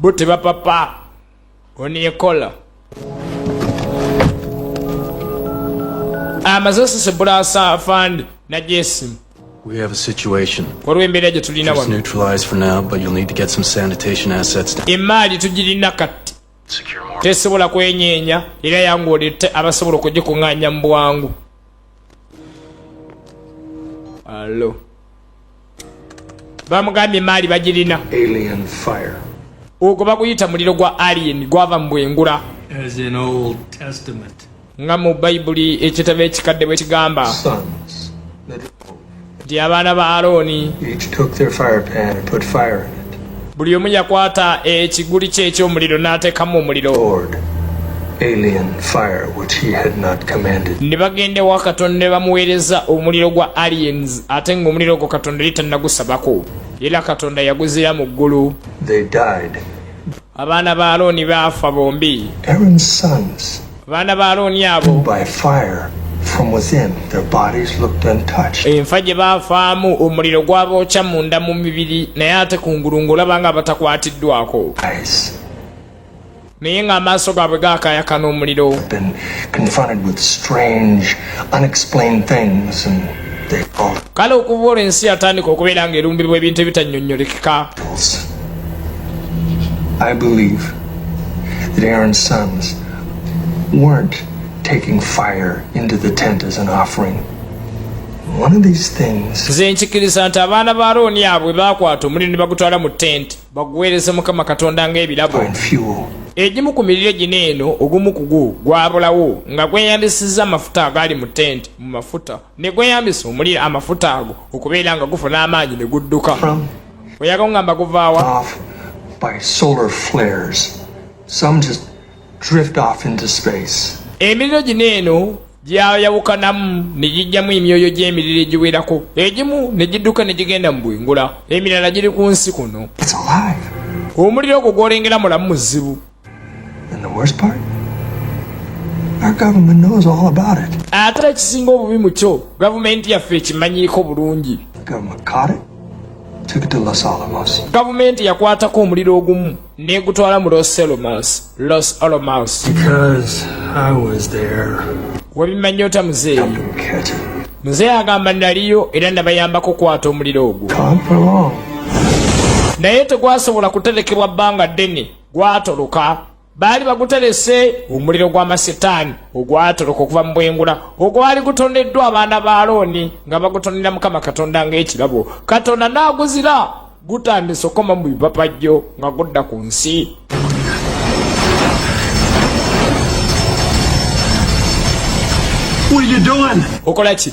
[SPEAKER 1] Butte bapapa oniekola. Amaze osesebbola asa afandi na jesimu.
[SPEAKER 8] We have a situation.
[SPEAKER 1] Just
[SPEAKER 8] neutralized for now, but you'll need to get some sanitation assets down.
[SPEAKER 1] Imali tugirina kati. Tesobola kwenyeenya era yangu olete abasobola okugikunganya mu bwangu. Allo. Bamugambye imali bagirina.
[SPEAKER 3] Alien fire.
[SPEAKER 1] Ogwo baguyita muliro gwa alien gwava mu bwengula.
[SPEAKER 3] As in Old Testament.
[SPEAKER 1] Nga mu Bayibuli ekitabo ekikadde bwe kigamba.
[SPEAKER 3] Sons.
[SPEAKER 1] Nti abaana ba Alooni
[SPEAKER 3] Each took their fire pan and put fire in it.
[SPEAKER 1] Buli omu yakwata ekiguli kye eky'omuliro n'ateekamu omuliro.
[SPEAKER 3] Lord, alien fire which he had not commanded.
[SPEAKER 1] Ne bagenda ewa Katonda ne bamuweereza omuliro gwa aliens ate ng'omuliro ogwo Katonda yali tannagusabako. Era Katonda yaguzira mu ggulu.
[SPEAKER 3] They died.
[SPEAKER 1] Abaana ba Alooni baafa bombi.
[SPEAKER 3] Aaron's sons.
[SPEAKER 1] Abaana ba Alooni abo
[SPEAKER 3] by fire from within, their bodies looked untouched.
[SPEAKER 1] Enfa gye baafaamu omuliro gwabookya munda mu mibiri naye ate kungulungu olaba nga batakwatiddwako. Naye ng'amaaso gaabwe gaakayakana omuliro.
[SPEAKER 3] Been confronted with strange, unexplained things and they called.
[SPEAKER 1] Kale okuva olwo ensi yatandika okubeera ng'erumbibwa ebintu ebitannyonnyolekeka.
[SPEAKER 3] I believe that Aaron's sons weren't taking fire into the tent as an offering. One of these things.
[SPEAKER 1] Nze nkikiriza nti abaana ba Alooni abwe baakwata omuliro ne bagutwala mu tent baguweereze Mukama Katonda ng'ebirabo. Egimu ku miriro gino eno ogumu ku gwo gwabulawo nga gweyambisizza amafuta agali mu tent mu mafuta ne gweyambisa omuliro amafuta ago okubeera nga gufuna amaanyi ne gudduka. Oyaga ngamba guvaawa?
[SPEAKER 3] By solar flares. Some just drift off into space.
[SPEAKER 1] Emiriro gino eno gyayawukanamu ne gijjamu emyoyo gy'emiriro egiwerako. Egimu ne gidduka ne gigenda mu bwengula. Emirala giri ku nsi kuno. Omuliro ogwo gw'olengera mulamu muzibu.
[SPEAKER 3] And the worst part? Our government knows all about it.
[SPEAKER 1] Ate ekisinga obubi mu kyo, gavumenti yaffe ekimanyiiko bulungi.
[SPEAKER 3] Government caught it, took it to Los Alamos.
[SPEAKER 1] Gavumenti yakwatako omuliro ogumu n'egutwala mu Los Alamos.
[SPEAKER 3] Because I was there.
[SPEAKER 1] Wabimanya ota muzeeyi. Mzee agamba naliyo era nabayambako kukwata omuliro ogwo. Naye tegwasobola kuterekebwa bbanga ddene, gwatoloka. Baali baguterese omuliro gw'amasetaani ogwatoloka okuva mu bwengula ogwali gutondeddwa abaana ba Alooni nga bagutondera Mukama Katonda ng'ekirabo. Katonda n'aguzira gutandise okoma mu bipapajjo nga gudda ku nsi.
[SPEAKER 3] What are you doing?
[SPEAKER 1] Okola ki?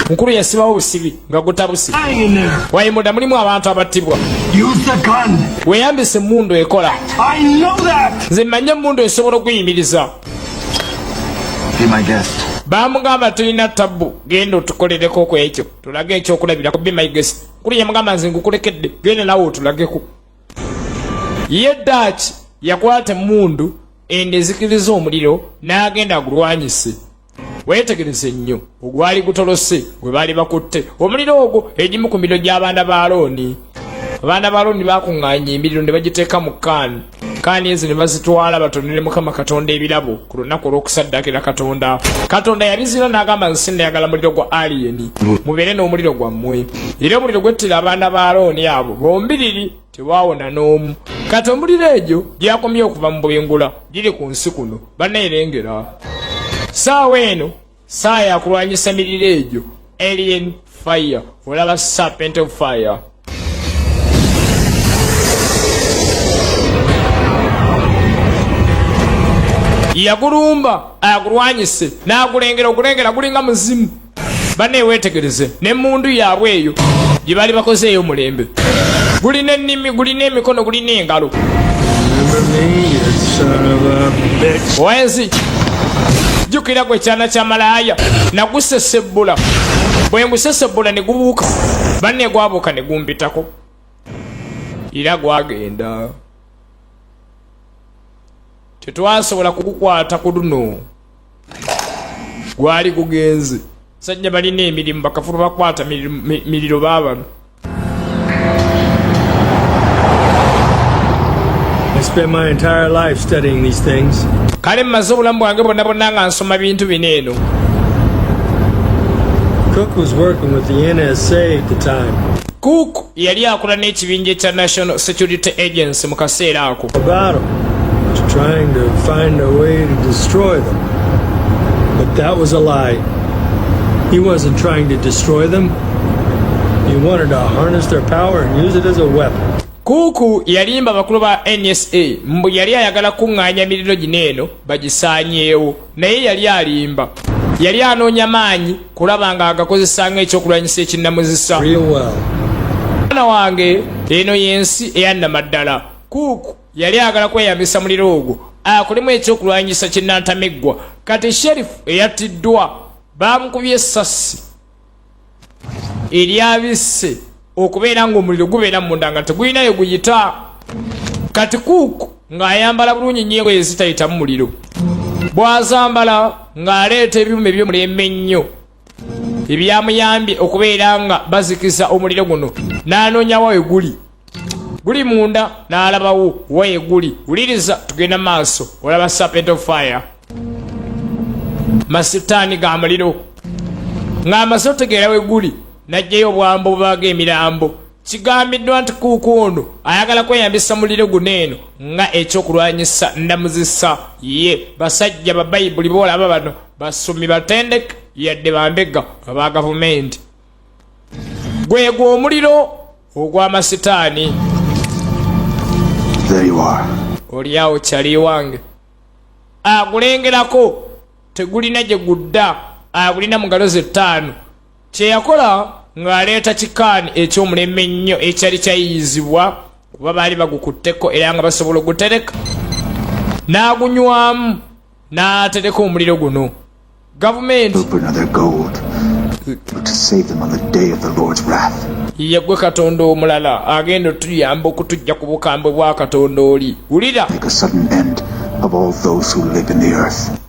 [SPEAKER 1] Mukulu yasibawo obusibi nga gutabusi. Wayimunda mulimu abantu abattibwa.
[SPEAKER 3] Use the gun.
[SPEAKER 1] Weeyambise emmundu ekola.
[SPEAKER 3] I know that.
[SPEAKER 1] Nze mmanyi emmundu esobola okuyimiriza.
[SPEAKER 6] Be my guest.
[SPEAKER 1] Bamugamba tulina tabbu, genda otukolereko ku ekyo tulage ekyokulabirako. Be my guest. Kuli yamugamba nze ngukulekedde, genda nawe otulageko. Ye Dutch yakwata emmundu endezikiriza omuliro n'agenda agulwanyise. Weetegereze nnyo ogwali gutolose gwe baali bakutte omuliro ogwo. Egimu ku miriro gy'abaana ba Alooni. Abaana ba Alooni bakuŋŋaanya emiriro ne bagiteeka mu kaani ezo ne bazitwala batondere Mukama Katonda ebirabo ku lunaku olw'okusaddakira Katonda. Katonda yabizira n'agamba nsi ndayagala muliro gwa aliyeni mubeere n'omuliro gwammwe. Era omuliro gwettira abaana ba Alooni abo bombiriri tewaawona n'omu. Kati omuliro egyo gyakomye okuva mu bwengula giri ku nsi kuno banneerengera. Saawa eno saa yakulwanyisa miriro egyo alien fire olaba serpent of fire. Yagulumba agulwanyise n'agulengera ogulengera gulinga muzimu. Banne weetegereze n'emmundu yaabwe eyo gye bali bakozeeyo omulembe. Gulina ennimi, gulina emikono, gulina engalo. Owenzi jjukira gwe kyana kya malaaya nagusesebbula. Bwe ngusesebbula ne gubuuka. Banne gwabuuka ne gumpitako. Era gwagenda. Tetwasobola kugukwata ku luno. Gwali gugenze. Sajja balina emirimu bakafulu bakwata miriro baabano.
[SPEAKER 8] I spent my entire life studying these things.
[SPEAKER 1] Kale mmaze obulamu bwange bonna bonna nga nsoma bintu bino eno.
[SPEAKER 8] Cook was working with the NSA at the time.
[SPEAKER 1] Cook yali akola n'ekibinja ekya National Security Agency mu kaseera ako.
[SPEAKER 8] About him. Was trying to find a way to destroy them. But that was a lie. He wasn't trying to destroy them. He wanted to harness their power and use it as a weapon.
[SPEAKER 1] Kuku yalimba abakulu ba NSA mbu yali ayagala kuŋŋaanya miriro gino eno bagisaanyeewo. Naye yali alimba. Yali anoonya maanyi kulaba nga agakozesa ng'ekyokulwanyisa ekinnamuzisa. Mwana wange eno y'ensi eyannamaddala. Kuku yali ayagala kweyambisa muliro ogwo akolemu ekyokulwanyisa kinnantameggwa. Kati sherifu eyattiddwa baamukubye essasi eryabisse okubeera ng'omuliro gubeera munda nga tegulinayo guyita. Kati Kuku ng'ayambala bulungi nnyo engoye ezitayitamu muliro. Bw'azambala ng'aleeta ebyuma eby'omulembe ennyo ebyamuyambye okubeera nga bazikiza omuliro guno. N'anoonya wa we guli. Guli munda n'alabawo wa we guli. Wuliriza tugenda maaso olaba serpent of fire. Masitaani ga muliro. Ng'amaze otegeera we guli. Najjayo obwambo bwaga emirambo. Kigambiddwa nti Kuku ono ayagala kweyambisa muliro guno eno nga ekyokulwanyisa ndamuzisa. Ye basajja ba Bayibuli boolaba bano basomi batendeke yadde bambega aba gavumenti. Gwe omuliro ogw'amasitaani.
[SPEAKER 6] There you are.
[SPEAKER 1] Oli awo kyali wange. Agulengerako tegulina gye gudda. Agulina mu ngalo ze ttaano. Kye yakola ng'aleeta kikaani eky'omulembe ennyo ekyali kyayiyizibwa kuba baali bagukutteko era nga basobola ogutereka. N'agunywamu n'atereka omuliro guno. Gavumenti ye gwe Katonda omulala agenda otuyamba okutujja ku bukambwe bwa Katonda oli. Wulira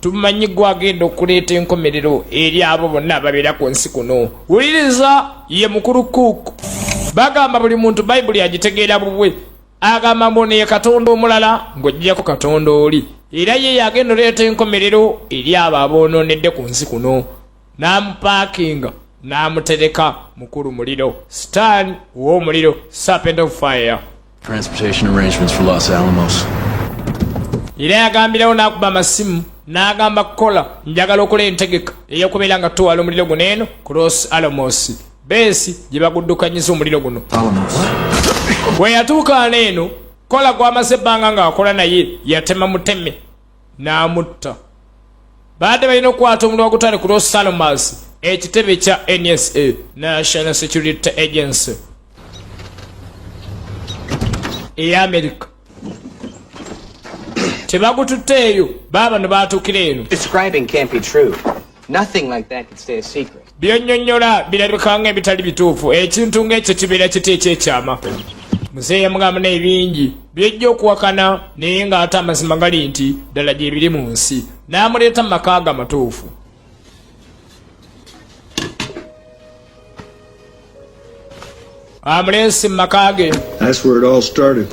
[SPEAKER 1] tumanyi gwe agenda okuleeta enkomerero eri abo bonna ababeera ku nsi kuno. Wuliriza ye mukulu Kuku. Bagamba buli muntu Bayibuli agitegeera bubwe. Agamba mbone ye Katonda omulala ng'ojjako Katonda oli. Era ye yagenda oleeta enkomerero eri abo aboonoonedde ku nsi kuno. N'amupaakinga n'amutereka mukulu muliro. Stan w'omuliro, serpent of fire.
[SPEAKER 14] Transportation arrangements for Los Alamos.
[SPEAKER 1] Era yagambirawo n'akuba amasimu n'agamba Kola njagala okola entegeka ey'okubeera nga tuwala omuliro guno eno ku Los Alamos. Beesi gye baguddukanyiza omuliro guno. Bwe yatuuka n'eno Kola gw'amaze ebbanga ng'akola naye yatema muteme n'amutta. Baadde balina okukwata omuliro ogutwale ku Los Alamos ekitebe kya NSA, National Security Agency ey'Amerika. Tebagututteeyo baba ne baatuukira eno.
[SPEAKER 10] Describing can't be true. Nothing like that can stay a secret.
[SPEAKER 1] Byonnyonnyola birabika nga ebitali bituufu. Ekintu ng'ekyo kibeera kiti ekyekyama. Muzeeya mugamu n'ebingi byejja okuwakana naye ng'ate amazima gali nti ddala gye biri mu nsi. N'amuleeta mu maka ge amatuufu. Amuleese mu maka ge.
[SPEAKER 3] That's where it all started.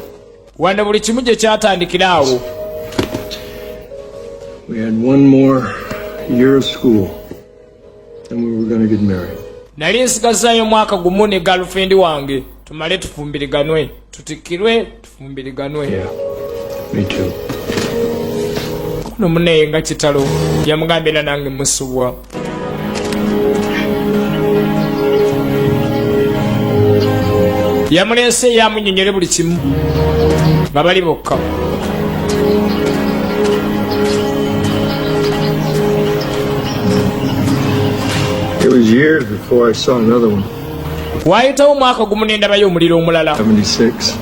[SPEAKER 1] Wano buli kimu gye kyatandikira awo.
[SPEAKER 3] We had one more year of school, and we were going to get married.
[SPEAKER 1] Nali nsigazaayo omwaka gumu ne girlfriend wange tumale tufumbiriganwe, tutikirwe tufumbiriganwe.
[SPEAKER 3] Yeah, me too.
[SPEAKER 1] Kuno muneeye nga kitalo yamugambye era nange musubwa. Yamuleese yamunnyonnyole buli kimu nga bali bokka.
[SPEAKER 3] It was years before I saw another one.
[SPEAKER 1] Waayitawo omwaka gumu ne ndabayo omuliro omulala.
[SPEAKER 3] 76,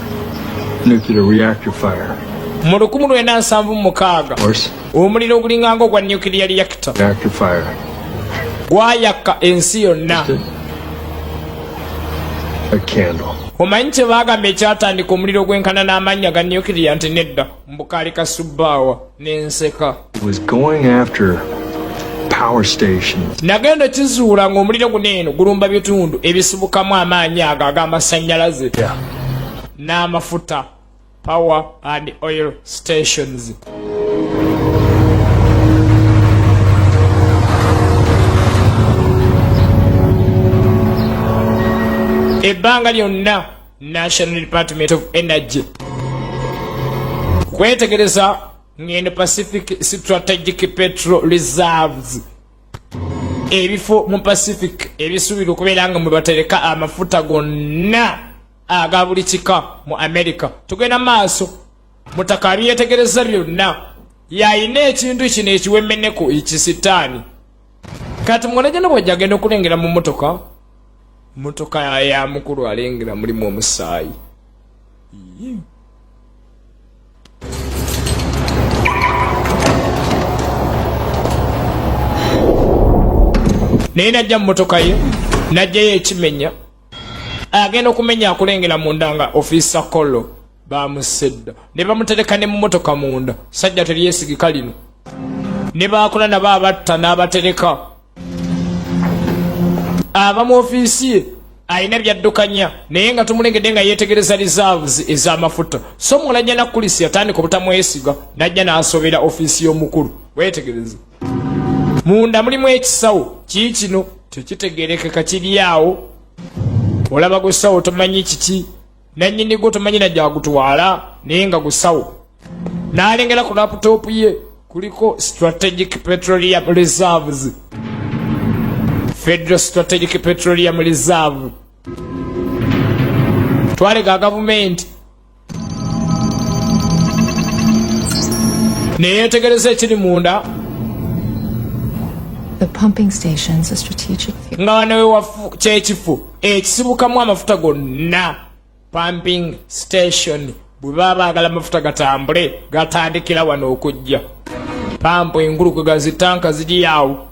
[SPEAKER 3] nuclear reactor fire.
[SPEAKER 1] Mu 1976 omuliro ogulinganga ogwa nuclear reactor.
[SPEAKER 3] Reactor fire.
[SPEAKER 1] Gwayakka ensi yonna.
[SPEAKER 3] A candle.
[SPEAKER 1] Omanyi kye baagamba ekyatandika omuliro gwenkana n'amannya ga nuclear nti nedda mbukaali ka subbaawa n'enseka.
[SPEAKER 3] It was going after power stations.
[SPEAKER 1] Nagenda kizuula ng'omuliro guno eno gulumba bitundu ebisibukamu amaanyi ago ag'amasannyalaze n'amafuta, power and oil stations. Ebbanga lyonna National Department of Energy kwetegereza ng'eno Pacific Strategic Petrol Reserves, ebifo mu Pacific ebisuubirwa okubeera nga mwe batereka amafuta gonna aga buli kika mu America. Tugenda maaso mutaka abyetegereza byonna yayina ekintu kino ekiwemmeneko ekisitaani. Kati mwana bw'ajja agenda okulengera mu motoka ya mukulu alengera mulimu omusaayi. Naye najja mu motoka ye najjayo ekimenya agenda okumenya akulengera munda nga ofisa Kolo bamusedda ne bamutereka ne mu motoka munda. Sajja teryesigika lino ne baakola nabo abatta n'abatereka. Aba mu ofiisi ye ayina byaddukanya naye nga tumulengedde nga yeetegereza reserves ez'amafuta. So mulajja na kulisi yatandika obutamwesiga najja n'asobera ofiisi y'omukulu. Weetegereze munda mulimu ekisawo kiikino tekitegerekeka kiri awo. Olaba gusawo tomanyi kiki, nannyini gwo tomanyi najja agutwala naye nga gusawo. N'alengera ku laptop ye kuliko Strategic Petroleum Reserves, Federal Strategic Petroleum Reserve. Twalega gavumenti neyetegereza ekiri munda.
[SPEAKER 12] The pumping station's a strategic fuel.
[SPEAKER 1] Nga wano wewafu kyekifu ekisibukamu amafuta gonna. Pumping station bwe baba baagala amafuta gatambule gatandikira wano okujja. Pampo enguluku gazitanka ziri awo.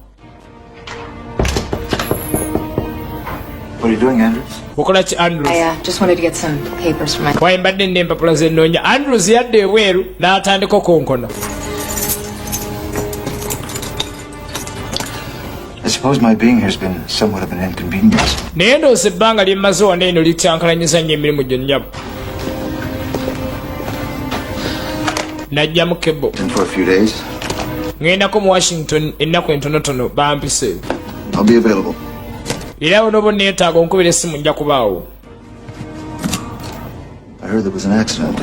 [SPEAKER 6] What are you doing, Andrews?
[SPEAKER 1] Okola ki Andrews?
[SPEAKER 12] I just wanted to get some papers for my...
[SPEAKER 1] Wayi mbadde n'empapula ze nnoonya. Andrews yadde ebweru n'atandika okonkona.
[SPEAKER 6] I suppose my being here has been somewhat of an inconvenience.
[SPEAKER 1] Naye ndowooza ebbanga lye mmaze wano eno lityankalanyiza nnyo emirimu gyonna. Najjamu kebo.
[SPEAKER 6] And for a few days.
[SPEAKER 1] Ngendako mu Washington ennaku entonotono bampise.
[SPEAKER 6] I'll be available.
[SPEAKER 1] era onobo neetaaga onkubira essimu nja kubaawo.
[SPEAKER 6] I heard there was an accident.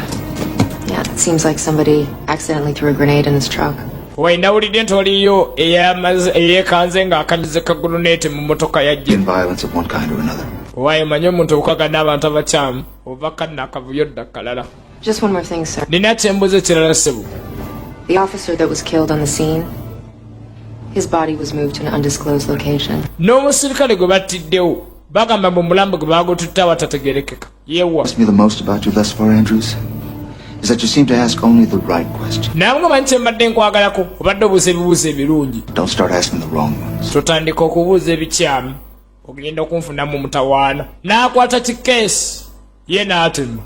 [SPEAKER 12] Yeah, it seems like somebody accidentally threw a grenade in his truck.
[SPEAKER 1] Wai nawulidde nti waliyo eyeekanze ng'akanyiza kaguluneti mu motoka yajje.
[SPEAKER 6] In violence of one kind or another.
[SPEAKER 1] Wai manyi omuntu okukaga n'abantu abakyamu oba kanna akavuyo dda kalala.
[SPEAKER 12] Just one more thing, sir.
[SPEAKER 1] Nina kyembuza kirala ssebo.
[SPEAKER 12] The officer that was killed on the scene, his body was moved to an undisclosed location.
[SPEAKER 1] N'omusirikale gwe battiddewo bagamba mu mulambo gwe baagututte awatategerekeka yeewa.
[SPEAKER 6] What's me the most about you thus far, Andrews, is that you seem to ask only the right question.
[SPEAKER 1] Nawe nga manyi kyembadde nkwagalako obadde obuuza ebibuuzo ebirungi.
[SPEAKER 6] Don't start asking the wrong ones.
[SPEAKER 1] Totandika okubuuza ebikyamu ogenda okunfunamu mutawaana n'akwata kikeesi ye n'atema.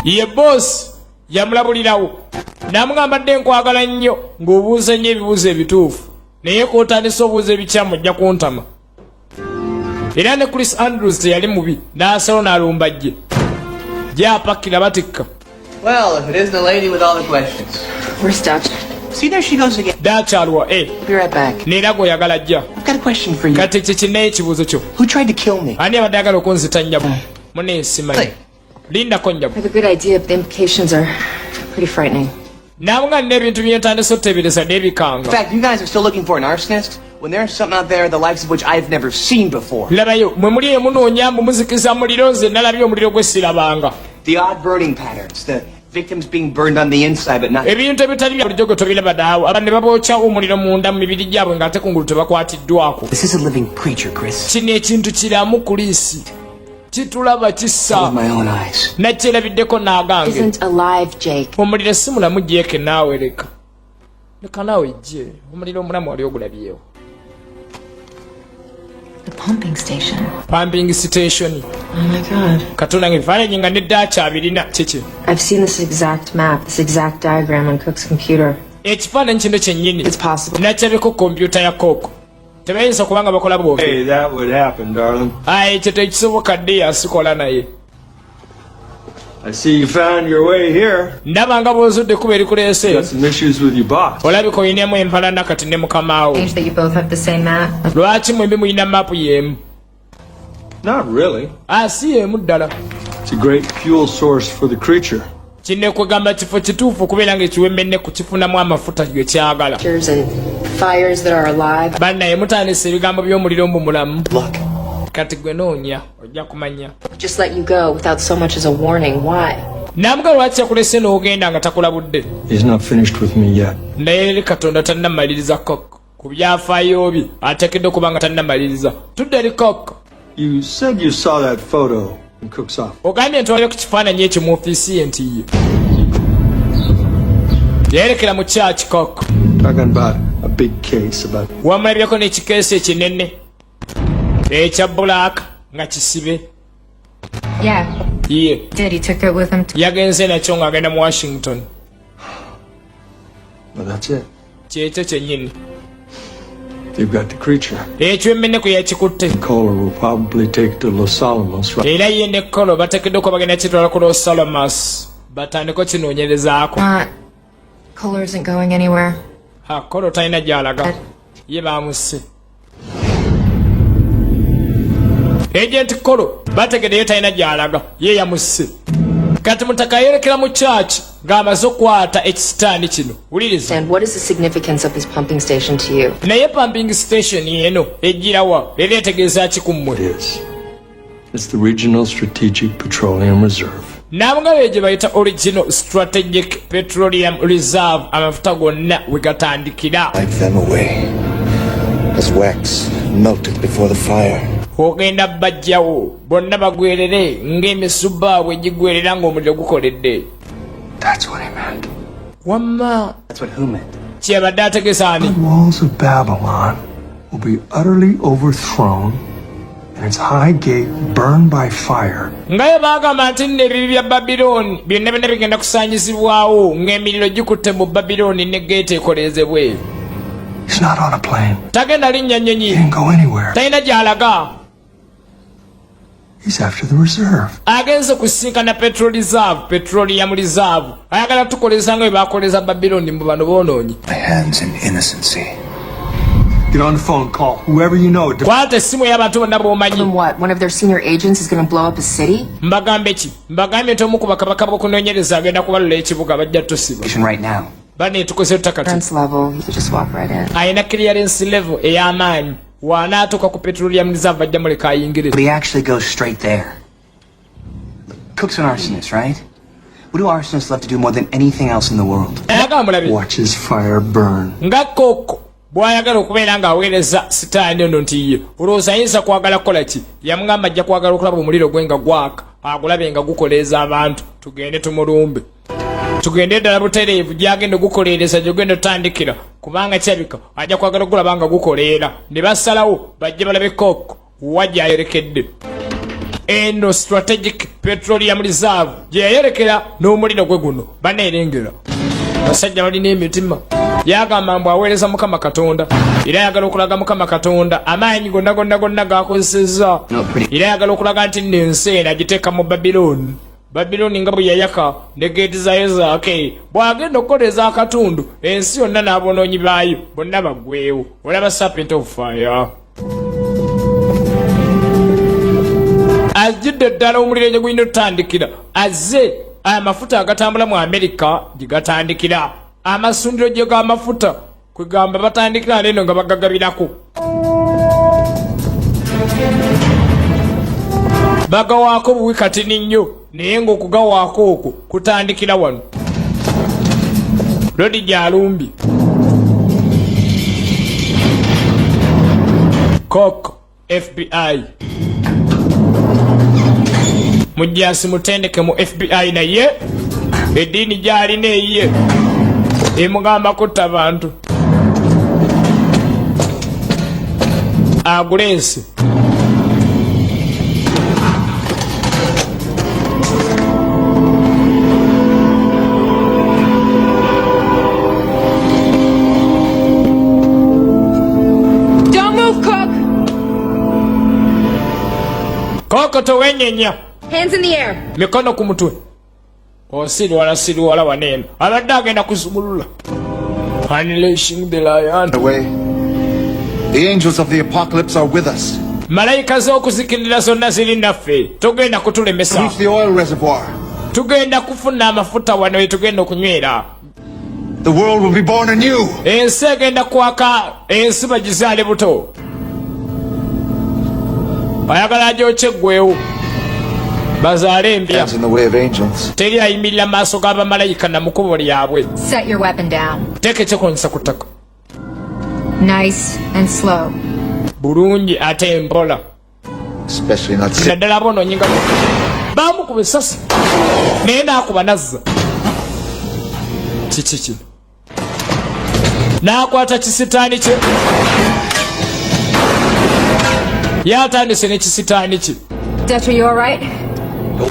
[SPEAKER 1] Ye boss yamulabulirawo n'amugamba dde nkwagala nnyo ng'obuuza nnyo ebibuuzo ebituufu naye k'otandisa obuuza ebikyamu ojja kuntama. Era ne Chris Andrews teyali mubi n'asalawo n'alumba jje gy'apakira batikka.
[SPEAKER 10] Well, if it isn't the lady with all the questions.
[SPEAKER 12] Where's Dutch?
[SPEAKER 10] See, there she goes again.
[SPEAKER 1] Dutch alwa
[SPEAKER 12] Be right back.
[SPEAKER 1] neera gw'oyagala jja.
[SPEAKER 10] I've got a question for you.
[SPEAKER 1] Kati kikinaye ekibuuzo kyo.
[SPEAKER 10] Who tried to kill me?
[SPEAKER 1] Ani abadde ayagala okunzita nnyabo? Muneesimanyi. Lindako nnyabo.
[SPEAKER 12] I have a good idea, but the implications are pretty frightening.
[SPEAKER 1] Naabunga nina ebintu byentandise oteebereza n'ebikanga.
[SPEAKER 10] In fact, you guys are still looking for an arsonist when there's something out there the likes of which I've never seen before.
[SPEAKER 1] Labayo mwe muli munoonya mumuzikiza muliro nze nalabye omuliro gwe sirabanga.
[SPEAKER 10] The odd burning patterns, the victims being burned on the inside but not.
[SPEAKER 1] Ebintu ebitali bya bulijjo gwe tobiraba daawo abantu ne babookya omuliro munda mu mibiri gyabwe ng'ate kungulu tebakwatiddwako.
[SPEAKER 10] This is a living creature, Chris.
[SPEAKER 1] Kino ekintu kiramu kulisi kitulaba kissa
[SPEAKER 10] With my own eyes.
[SPEAKER 1] nakyerabiddeko n'agange.
[SPEAKER 12] Isn't alive, Jake.
[SPEAKER 1] Omuliro si mulamu Jake naawe leka naawe jje omuliro omulamu wali ogulabyewo.
[SPEAKER 12] The pumping station.
[SPEAKER 1] Pumping station.
[SPEAKER 12] Oh my God.
[SPEAKER 1] Katonda ng'ebifaananyi nga ne Dutch abirina kiki.
[SPEAKER 12] I've seen this exact map, this exact diagram on Cook's computer.
[SPEAKER 1] Ekifaananyi kino kyennyini
[SPEAKER 12] It's possible.
[SPEAKER 1] nakyabeko kompyuta ya Cook. Tebayinza kubanga bakola bw'ofe.
[SPEAKER 8] Hey, that would happen, darling.
[SPEAKER 1] Ayi ekyo tekisoboka ddi asikola naye.
[SPEAKER 8] I see you found your way here.
[SPEAKER 1] Ndaba nga bw'ozudde kuba erikuleese.
[SPEAKER 8] Got some issues with your boss.
[SPEAKER 1] Olabika olinamu empalana kati ne mukamaawo.
[SPEAKER 12] Strange that you both have the same map.
[SPEAKER 1] Lwaki mwembi mulina maapu y'emu?
[SPEAKER 8] Not really.
[SPEAKER 1] Si y'emu ddala.
[SPEAKER 8] It's a great fuel source for the creature.
[SPEAKER 1] Kinne kwegamba kifo kituufu okubeera ng'ekiwembe ne kukifunamu amafuta ge kyagala.
[SPEAKER 12] And fires that are alive.
[SPEAKER 1] Bannaye mutandise ebigambo by'omuliro mu mulamu.
[SPEAKER 10] Look.
[SPEAKER 1] Kati gwe noonya ojja kumanya.
[SPEAKER 12] Just let you go without so much as a warning. Why?
[SPEAKER 1] Namuga lwaki yakulese n'ogenda nga takulabudde?
[SPEAKER 8] He's not finished with me yet.
[SPEAKER 1] Naye Katonda tannamaliriza Cook. Ku byafaayo bye ateekeddwa okuba nga tannamaliriza. Tudde eri Cook.
[SPEAKER 8] You said you saw that photo in Cook's office.
[SPEAKER 1] Ogambye nti olabye ku kifaananyi ekyo mu ofiisi ye nti ye yerekera mu church Cook.
[SPEAKER 8] Talking about a big case about.
[SPEAKER 1] Wamulabyeko n'ekikeesi ekinene ekya Black nga kisibe.
[SPEAKER 12] Yeah.
[SPEAKER 1] Ye
[SPEAKER 12] Did he took it with him?
[SPEAKER 1] yagenze nakyo ng'agenda mu Washington.
[SPEAKER 8] Well, that's it.
[SPEAKER 1] Kyekyo kyennyini.
[SPEAKER 8] They've got the creature.
[SPEAKER 1] Ekyo emmeneko yakikutte.
[SPEAKER 8] Kohler will probably take to Los Alamos. Right?
[SPEAKER 1] Era ye ne Kolo bateekeddwa okuba bagenda kitwala ku Los Alamos batandika kinoonyerezaako.
[SPEAKER 12] Kohler isn't going anywhere.
[SPEAKER 1] Kolo talina gy'alaga ye baamusse. Agent Kolo bategedde ye talina gy'alaga ye yamusse. Kati mutaka yerekera mu church ng'amaze okukwata ekisitaani kino. Wuliriza.
[SPEAKER 12] And what is the significance of this pumping station to you?
[SPEAKER 1] Naye pumping station eno ejjirawa era etegeeza ki ku mmwe?
[SPEAKER 8] It is. It's the Regional Strategic Petroleum Reserve.
[SPEAKER 1] N'amugabe gye bayita Original Strategic Petroleum Reserve amafuta gonna we gatandikira.
[SPEAKER 6] Wipe them away as wax melted before the fire.
[SPEAKER 1] Ogenda bajjawo bonna bagwerere ng'emisubbaawo egigwerera ng'omuliro gukoledde.
[SPEAKER 3] That's what he meant.
[SPEAKER 1] Wamma
[SPEAKER 10] That's what who meant.
[SPEAKER 1] kyebadde ategesa ani?
[SPEAKER 3] The walls of Babylon will be utterly overthrown and its high gate burned by fire.
[SPEAKER 1] Ngaye baagamba nti nno ebibi bya Babilooni byonna byonna bigenda kusaanyizibwawo ng'emiriro gikutte mu Babilooni ne geeti ekoleezebwe.
[SPEAKER 3] He's not on a plane.
[SPEAKER 1] Tagenda linnya nnyonyi.
[SPEAKER 3] He didn't go anywhere.
[SPEAKER 1] Talina gy'alaga.
[SPEAKER 3] He's after the reserve.
[SPEAKER 1] Agenze kusinkana petroleum reserve. Ayagala tukoleza nga bwe bakoleza Babilooni mu bano boonoonyi.
[SPEAKER 6] My hands in innocency.
[SPEAKER 3] Get on the phone, call whoever you know.
[SPEAKER 1] Kwata essimu y'abantu bonna b'omanyi.
[SPEAKER 12] What? One of their senior agents is going to blow up a city?
[SPEAKER 1] Mbagambe ki? Mbagambye nti omu ku bakabaka b'okunoonyereza agenda kubalula ekibuga bajja tusibwa.
[SPEAKER 10] Right now.
[SPEAKER 1] Bane tukoze tutakati.
[SPEAKER 12] Clearance level, you could just walk right in.
[SPEAKER 1] Ayina clearance level ey'amaanyi. Wanaatuuka ku petroleum reserve ajja muleka ayingire.
[SPEAKER 10] But he actually goes straight there. Cook's an arsonist, right? What do arsonists love to do more than anything else in the world?
[SPEAKER 3] Watch his fire burn.
[SPEAKER 1] Nga Cook bw'ayagala okubeera ng'aweereza sitaani ono nti ye olowooza ayinza kwagala kukola ki? Yamugamba ajja kwagala okulaba omuliro gwe nga gwaka agulabe nga gukoleeza abantu tugende tumulumbe. Tugende ddala butereevu gy'agenda gukoleereza gy'ogenda otandikira kubanga kyabika ajja kwagala okulaba nga gukoleera. Ne basalawo bajje balabe Cook wa gy'ayolekedde. Eno strategic petroleum reserve gye yayorekera n'omuliro gwe guno baneerengera. Basajja balina emitima. Yagamba mbu aweereza Mukama Katonda era ayagala okulaga Mukama Katonda amaanyi gonna g'akozesezza era ayagala okulaga nti nno ensi eno agiteeka mu Babiloni. Babiloni nga bwe yayaka ne geeti zaayo zaake bw'agenda okukoleza akatundu ensi yonna n'abonoonyi baayo bonna baggweewo. Olaba serpent of fire. Ajjidde ddala omuliro gye gulina otandikira azze amafuta agatambula mu Amerika gye gatandikira amasundiro gye g'amafuta kwe gamba batandikira neno nga bagagabirako bagawaako buwi katini nnyo naye ng'okugawaako okwo kutandikira wano lodi gy'alumbi Cook FBI Mujjasi mutendeke mu FBI naye eddiini gy'alina eyiye emugamba kutta bantu agula ensi.
[SPEAKER 12] Don't move, Cook!
[SPEAKER 1] Cook towenyenya.
[SPEAKER 12] Hands in the air.
[SPEAKER 1] Mikono ku mutwe. Siriwala wanene. Abadde agenda kuzumulula. Unleashing the lion.
[SPEAKER 15] Away. The angels of the apocalypse are with us.
[SPEAKER 1] Malayika z'okuzikirira zonna ziri naffe. Tugenda kutulemesa.
[SPEAKER 15] Reach the oil reservoir.
[SPEAKER 1] Tugenda kufuna amafuta wano tugenda okunywera.
[SPEAKER 15] The world will be born anew.
[SPEAKER 1] Ensi egenda kwaka ensi bagizaale buto. Ayagala agyoke eggweewo. Bazaale empya. Teri ayimirira maaso g'abamalayika na mukubo lyabwe.
[SPEAKER 12] Set your weapon down.
[SPEAKER 1] Teeka ekyekonesa ku ttaka.
[SPEAKER 12] Nice and slow.
[SPEAKER 1] Bulungi ate empola. Naddala aboonoonyi nga baamukuba essasi naye n'akuba nazza. Kiki kino? N'akwata kisitaani kye. Yatandise n'ekisitaani kye.
[SPEAKER 12] Dutch, are you all right?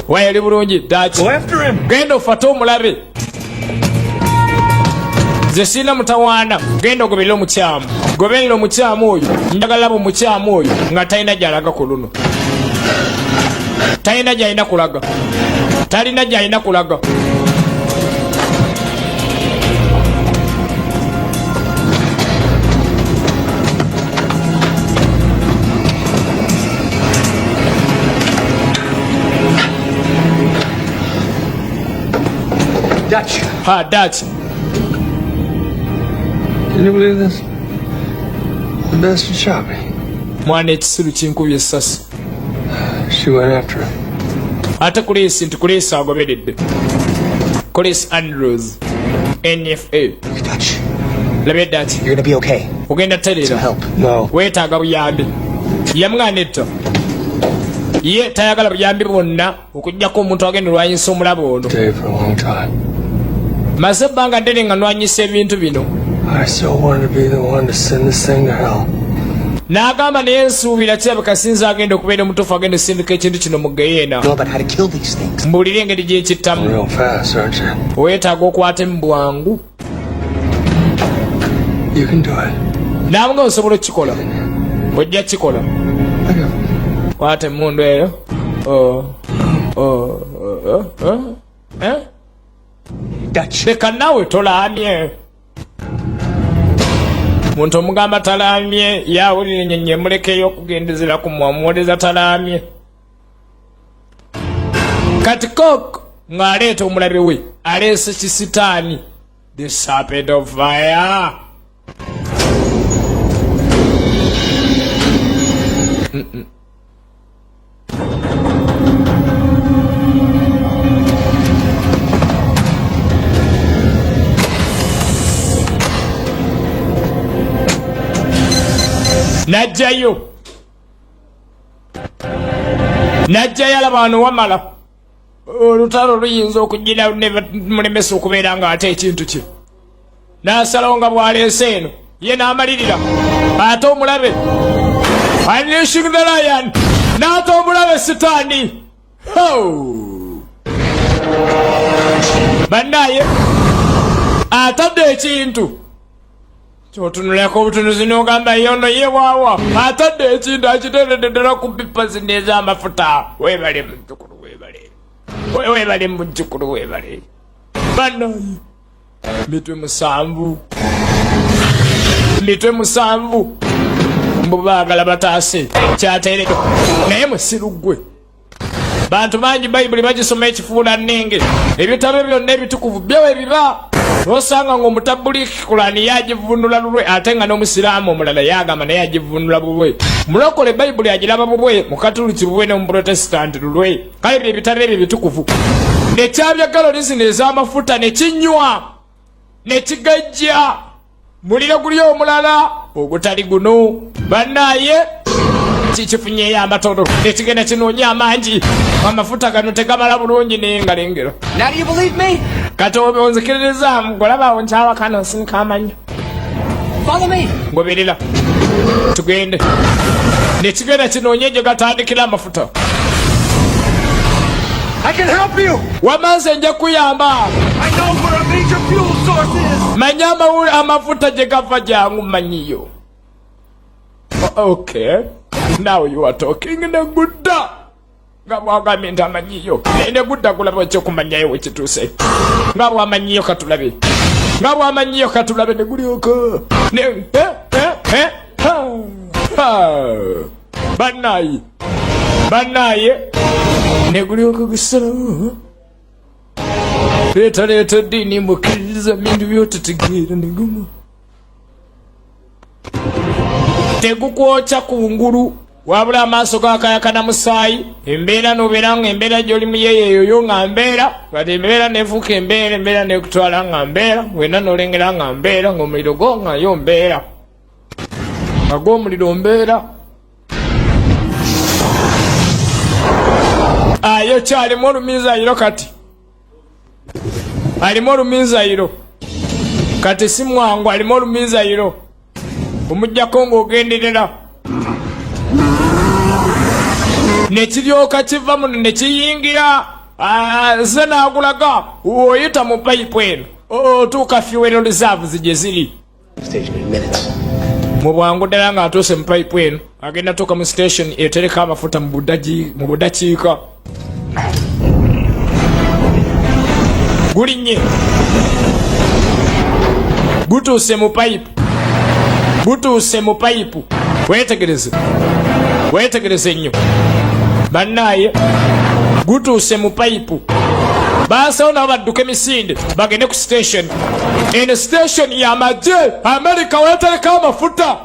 [SPEAKER 1] Wayali bulungi Dutch. Genda ofate omulabe. Nze sirina mutawaana. Genda ogoberera omukyamu. Goberera omukyamu oyo. Njagala laba omukyamu oyo nga talina gy'alaga ku luno. Talina gy'alina kulaga. Talina gy'alina kulaga.
[SPEAKER 3] Dutch.
[SPEAKER 1] Ha, Dutch.
[SPEAKER 3] Can you believe this? The bastard shot me.
[SPEAKER 1] Mwana ekisiru kinkubye essasi.
[SPEAKER 3] She went after him.
[SPEAKER 1] Ate kulisi nti kulisi agoberedde. Kulisi Andrews. NFA.
[SPEAKER 10] Dutch.
[SPEAKER 1] Labe Dutch.
[SPEAKER 10] You're gonna be okay.
[SPEAKER 1] Ugenda terera.
[SPEAKER 10] Some help.
[SPEAKER 3] No.
[SPEAKER 1] Weetaaga buyambi. Yamugana etta. Ye tayagala buyambi bwonna okuggyako omuntu agenda olwanyisa omulabo ono.
[SPEAKER 3] Stay for a long time.
[SPEAKER 1] Maze ebbanga ddene nga nwanyisa ebintu bino.
[SPEAKER 3] I so wanted to be the one to send this thing to hell.
[SPEAKER 1] N'agamba naye nsuubira kirabika sinza agenda okubeera omutuufu agenda osindika ekintu kino mu geyeena. Mbuulira engeri gy'ekittamu.
[SPEAKER 3] Real fast, aren't you?
[SPEAKER 1] Weetaaga okwatemu bwangu.
[SPEAKER 3] You can do it.
[SPEAKER 1] Naamugamba osobola okukikola. Ojja kukikola. Kwata emmundu eyo.
[SPEAKER 10] Dutch.
[SPEAKER 1] Leka naawe tolaamye. muntu omugamba talamye yawulire nyenye mulekeyo okugendezera ku mwamuwoleza talamye. Kati Kok ng'aleeta omulabe we aleese kisitaani, the serpent of fire. Najjayo alaba wano wamala olutalo luyinza okugira mulemesa okubeera nga ate ekintu kye n'asalawo nga bw'aleese eno ye n'amalirira ate omulabe unleashing the lion n'ate omulabe sitaani. Bannaye atadde ekintu kyotunulako obutunuzi n'ogamba yono ye waawa atadde ekintu akiteeredde ddala ku pipa zino ez'amafuta. Weebale mujjukulu, weebale mujjukulu, weebale. Bannaye mitwe musanvu mbu baagala bataase kyateeredde naye musiru gwe. Bantu bangi bayibuli bagisoma ekifuula nnenge, ebitabo byonna ebitukuvu byewe biba osanga ng'omutabuliki Kurani yagivunula lulwe ate nga n'omusiraamu omulala yagamba naye yagivunula bubwe. Mulokole bayibuli agiraba bubwe, mukatuliki bubwe ne muprotestant lulwe. Kale bye bitabo ebyo bitukuvu ne kyabyagalo zino ez'amafuta ne kinywa ne kigajja muliro guli omulala ogutali guno. Bannaye kikifunyeyo amatono ekigenda kinoonya amangi, amafuta gano tegamala bulungi naye nga lengera.
[SPEAKER 10] Now do you believe me?
[SPEAKER 1] Kati onzikiriza ngolabawo nkyawa kano nsinika amanyo.
[SPEAKER 10] Follow me.
[SPEAKER 1] Ngoberera tugende nekigenda kinoonya gye gatandikira amafuta.
[SPEAKER 9] I can help you.
[SPEAKER 1] Wamanze nja kuyamba.
[SPEAKER 9] I know where a major fuel source is.
[SPEAKER 1] Manya amafuta gye gava jangu manyiyo. Okay, now you are talking negudda. Nga bwagambye nti amanyiyo negudda kulaba ekyokumanyayo wekituuse. Nga bwamanyiyo katulabe, nga bwamanyiyo katulabe negulyoka bannaye negulyoka gusalawo. Leeta eddiini mukkiririza bintu byotetegeera neguma tegukwokya kungulu wabula amaaso gakayakana musaayi. Embeera nobeera nga embeera gy'oli muyeyeeyo nga mbeera kati embeera nefuuka embeera nekutwala nga mbeera wena nolengera nga mbeera ng'omuliro go nga yo mbeera nga gw'omuliro mbeera. Ayo kyalimu oluminzayiro kati alimu oluminzayiro kati si mwangu alimu oluminzayiro omujjako ng'ogenderera nekiryoka kiva muno nekiyingira ze naagulaga oyita mu payipu eno otuuka fuel reserves gye ziri mu bwangu ddala ng'atuuse mu payipu eno agenda tuuka mu station etereka amafuta mu budakiika. Gulinnye gutuuse mu payipu wetegereze nnyo bannaye gutuuse mu payipu. Basawo nabo badduka emisinde bagende ku station. Eno station y'amagye Amerika wetereka amafuta.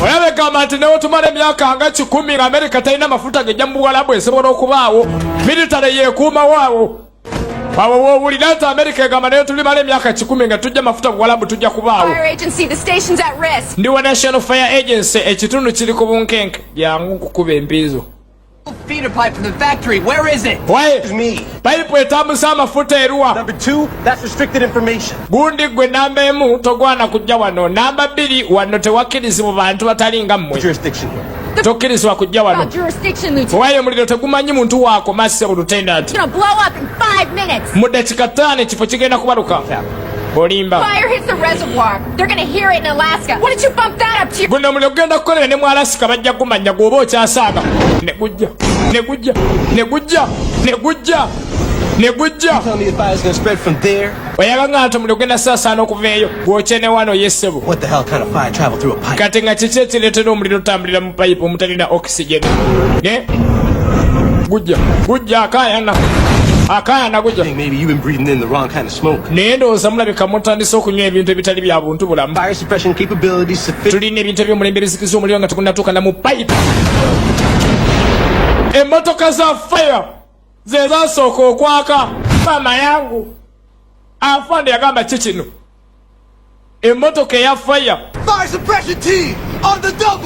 [SPEAKER 1] Olabegamba nti newe tumala emyaka nga 10 nga Amerika talina mafuta gejja mu Buwalabu esobola okubaawo militale yeekuuma waawo. Awo wowulira nti Amerika egamba naye tulimala emyaka 10 nga tujja mafuta Buwalabu tujja kubaawo. Ndi wa National Fire Agency ekitundu kiri ku bunkenke jangu nkukuba empiizo.
[SPEAKER 10] Feeder pipe from the factory. Where is it?
[SPEAKER 1] Why? Me. Pipe etambuza amafuta eruwa.
[SPEAKER 9] Number 2, that's restricted information.
[SPEAKER 1] Gundi gwe namba emu togwana kujja wano. Namba 2 wano tewakkirizibwa bantu batali nga mmwe.
[SPEAKER 9] Jurisdiction.
[SPEAKER 1] Tokkirizibwa kujja wano. Why omuliro tegumanyi muntu waako Massive Lieutenant.
[SPEAKER 12] It's gonna blow up in 5 minutes.
[SPEAKER 1] Mu dakika 5 ekifo kigenda kubaluka. Olimba.
[SPEAKER 12] Fire hits the reservoir. They're gonna hear it in Alaska. Why did you bump that up to your...
[SPEAKER 1] Guno omuliro gugenda kukolera ne mu Alaska bajja kumanya gw'oba okyasaaga. Negujja. ne gujja oyaga nga nti omuliro genda saasaana okuveeyo gwokyene wano yessebo kati nga kiki ekireetera omuliro otambulira mu payipu omutalina oxygen ne gujja akaayana gujja naye ndowooza mulabika mutandise okunywa ebintu ebitali bya buntu bulamu tulina ebintu ebyomulembe ebizikiza omuliro nga tukunnatuukana mu payipu emmotoka za fire ze zasooka okwaka maama yangu afande yagamba ki kino emmotoka eya fire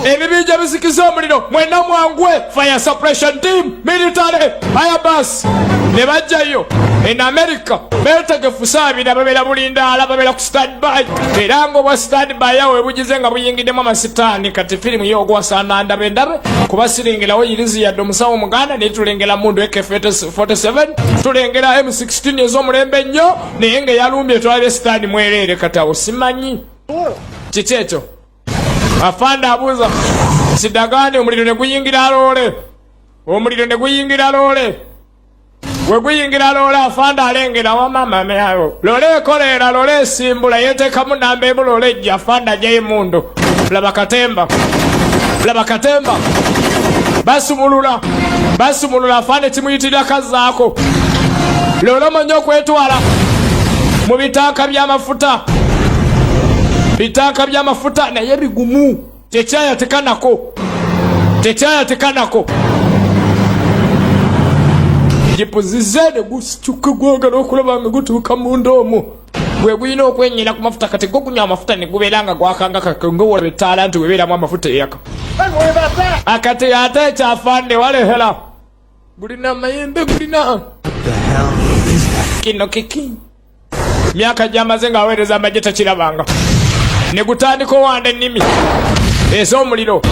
[SPEAKER 1] ebibinja bizikiza omuliro mwena mwangwe fire suppression team military ayabas ne bajjayo en America betegefu saabira babeera bulindaala babeera ku standby era ng'obwa standby awo ebugize nga buyingiddemu amasitaani kati firimu y'ogwasaana ndabe kuba siringirawo yirizi yadde omusawo muganda naye tulengera mundu AK-47 tulengera M16 ez'omulembe ennyo naye nga yalumbye twalire sitaani mwereere kati awo simanyi kiki ekyo afande abuuza sidagaane omuliro ne guyingira loole we guyingira loole afande alengera wamama meayo loole ekoleera loole esimbula yeteekamu namba emu loole ejja afande ajyayo emundu laba katemba basumulula afande kimuyitirira kazaako loole omanyi okwetwala mu bitaaka by'amafuta naye bigumu tekyayatekanako gipuzize ne gusikyuka gwagala okulaba nga gutuuka munda omwo gwe gulina okwenyera ku mafuta kati gogunywa amafuta ne gubeera nga gwakanga kakengowola etaala nti webeeramu amafuta eyaka akati ate ekyafande walehera gulina amayembe gulina kino kiki myaka gyamaze ng'aweereza amagye takirabanga ne gutandika owanda ennimi ez'omuliro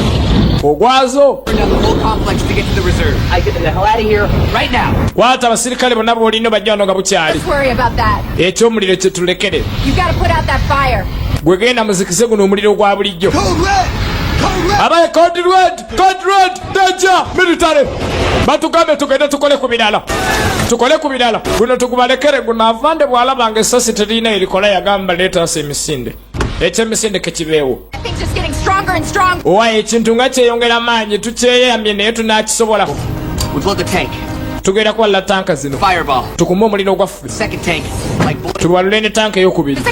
[SPEAKER 1] ogwazo kwata abasirikale bonna boolina bajja wano nga bukyali ekyomuliro kyetulekere gwe genda muzikize guno omuliro gwa bulijjo abaye code red danger military batugambe tugende tukole ku birala guno tugubalekere guno avande bwalabanga esasi terina erikola yagamba leetasa emisinde ekyemisinde kekibeewo owaye ekintu nga kyeyongera maanyi tukyeyamye naye tunakisobola tugenda kuwalula tanka zino tukume omuliro gwaffe tubalule ne tanka eyokubiri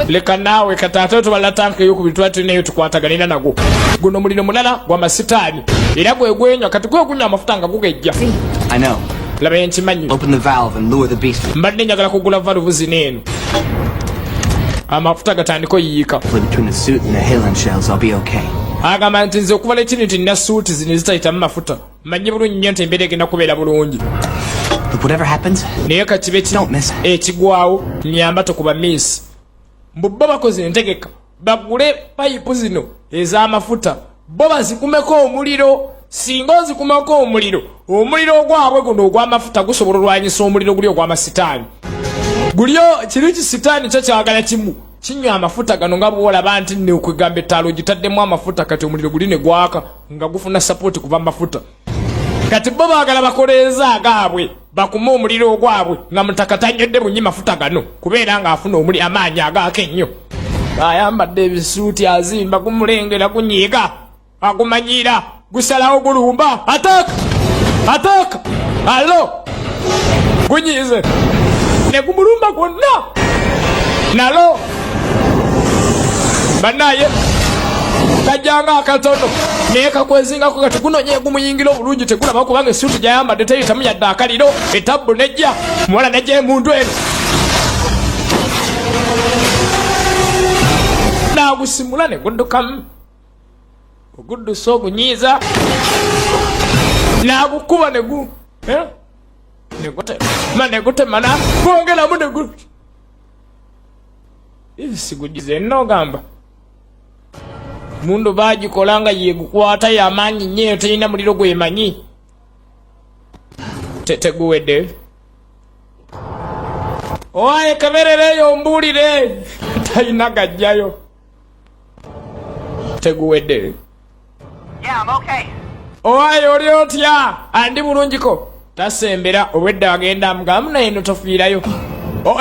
[SPEAKER 1] leka naawe kataate tubalula tanka eyokubiri tuba tulinayo tukwataganira nagwo guno omuliro mulala gwa masitaani era gwegwenywa kati gwegunywa amafuta nga gugejja laba yenkimanyi mbadde njagala kugula valuvu zino eno amafuta gatandika oyiika agamba nti nze okuvala ekiri nti nina suuti zino zitayitamu mafuta manyi bulungi nnyo nti embeera egenda kubeera bulungi naye kakibe ekigwawo nyamba tokuba miisi mbu bo bakozi entegeka bagule payipu zino ez'amafuta bo bazikumeko omuliro singa ozikumeko omuliro ogwabwe guno ogw'amafuta gusobola olwanyisa omuliro guli ogw'amasitaani gulyo kiri kisitaani kyo kyagala kimu kinywa amafuta gano nga bwolaba nti ne okwegamba ettaalo gitaddemu amafuta kati omuliro guli ne gwaka nga gufuna sapoti kuva mafuta kati bo baagala bakoleeza agaabwe bakume omuliro ogwabwe nga mutaka tanywedde bunyi mafuta gano kubeera ng'afuna omuli amaanyi agaako ennyo ayambadde ebisuuti azimba gumulengera gunyiiga agumanyiira gusalawo gulumba ataaka alo gunyiize ne gumulumba gwonna nalo banaye kajjanga akatono naye kakwezingako kati gunonye gumuyingira obulungi tegulaba kubanga esuuti gyayambadde teyitamu yadde akaliro etabbu nejja muwala nejja emundu eno nagusimula ne guddukamu oguddusa ogunyiiza nagukuba negutemana gwongeramu sigugize nogamba mundu bagikola nga yegukwata yamaanyi nnyo terina muliro gwemanyi teguwedde owaye keberereyo ombuulire talina gajjayo teguwedde owaye oli otya andi bulungiko tasembera obwedda agenda amugamu naye no tofiirayo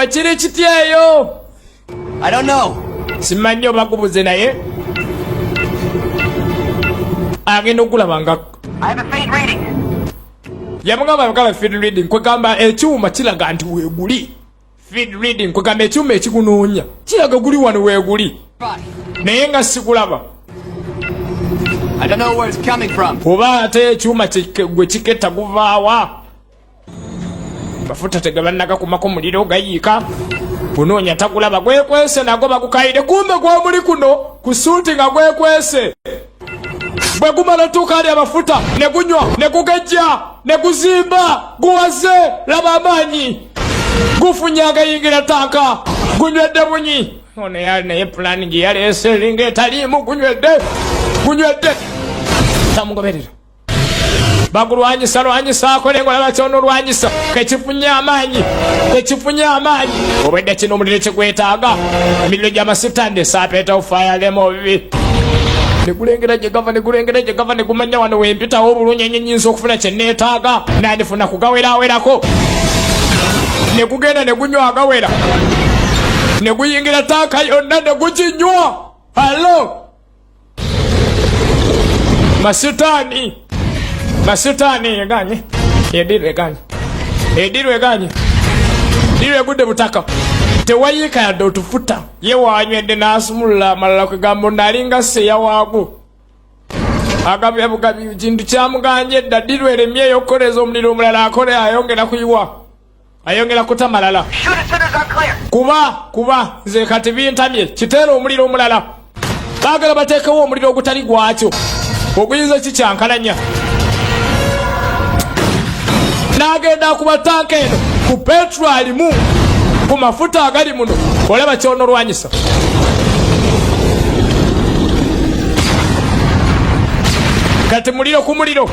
[SPEAKER 1] ekiri kityeyo
[SPEAKER 10] I don't know.
[SPEAKER 1] Simanyi oba gubuze naye agenda okulaba nga
[SPEAKER 10] I have a faint reading.
[SPEAKER 1] yamugamba bakaba feed reading kwegamba ekyuma kiraga nti weeguli feed reading kwegamba ekyuma ekikunoonya kiraga guli wano weeguli naye nga sikulaba
[SPEAKER 10] I don't know where it's coming from.
[SPEAKER 1] oba ate ekyuma gwe kiketta guvaawa mafuta tegabanagakumako muliro gayiika kunoonya tagulaba gwekwese nago bagukayire kumbe gwomuli kuno ku suuti nga gwekwese bwe gumala tuuka ali amafuta ne gunywa ne gugejja ne guzimba guwaze laba amaanyi gufunye agayingira tanka gunywedde bunyi ono yali naye pulani gye yaleese eringa etaliimu gunywedde tamugoberera bagulwanyisaako nenga olaba kyono olwanyisa kekifunye amaanyi obwedde kino omuliro kyegwetaaga emiriro gy'amasitande saapeetawo fayalemo bibi negulengera gye gava negumanya wano wempitawo obulungi nyinza okufuna kyeneetaaga nandifuna kugawerawerako negugenda negunywa agawera neguyingira taaka yonna negukinywa alo masitaani eganye edirwe egudde butaka tewayiika yadde otufuta ye wanywedde n'asumulula amalala kwegamba nalinga seya waago agabyabugabi kintu kyamuganye edda dirwe eremye eyokukoleza omuliro omulala akole ayongera kutamalala kuba nze kati bintamye kiteera omuliro omulala baagala bateekewo omuliro ogutali gwakyo oguyinza kikyankalanya n'agenda ku batanka eno ku petro alimu ku mafuta agali muno olaba kyonoolwanyisa kati muliro ku muliro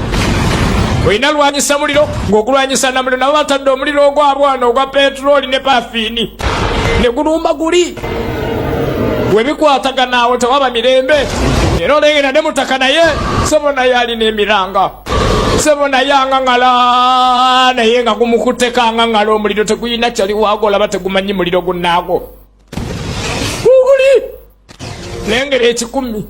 [SPEAKER 1] olina lwanyisa muliro ng'ogulwanyisa na muliro nabo batadde omuliro ogwabwana ogwa petroli ne pafiini ne gulumba guli webikwatagana awo tewaba mirembe era olengera ne mutaka naye sebo naye alina emiranga sebo naye angangala naye nga gumukutteko angangala omuliro teguyina kyali waago olaba tegumanyi muliro gunaago guguli lengera 10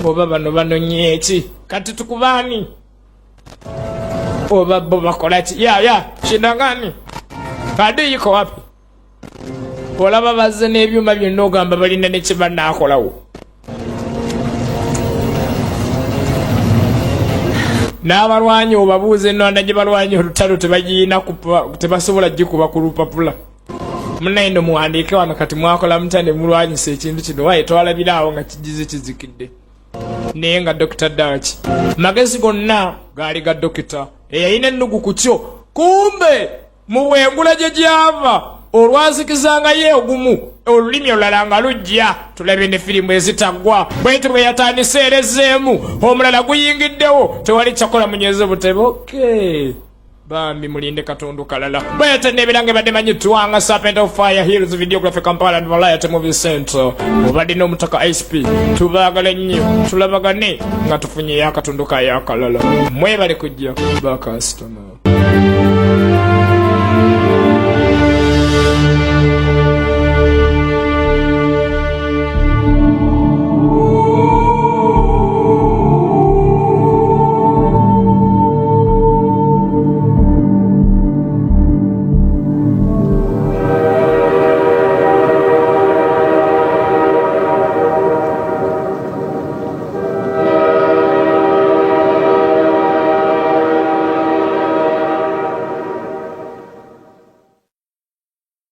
[SPEAKER 1] oba bano banonye eki kati tukubaani oba bo bakolaki ya shindangani kadi yiko wapi olaba bazze n'ebyuma byonna ogamba balina ne kye bannaakolawo n'abalwanyi obabuuza ennwanda gye balwanyi olutalo tebagiina tebasobola gikuba ku lupapula munaye no muwandiike wano kati mwakola mutya ne mulwanyisa ekintu kino waye twalabiraawo nga kigize kizikidde naye nga dokita daki magezi gonna gaali ga dokita eyalina ennugu ku kyo kumbe mu bwengula gye gyava olwazikizanga ye ogumu olulimi olulala nga lujja tulabe ne firimu ezitaggwa bwaitu bwe yatandisa erezeemu omulala guyingiddewo tewali kyakola munyeze butebe bambi mulinde katundu kalala bwete nebiranga badde manyi tuwanga Serpent of Fire Hills Videography Kampala and Malaya Movie Center obadde n'omutaka SP tubaagala nnyo tulabagane nga tufunye akatundu kayakalala mwebale kujja bakasitoma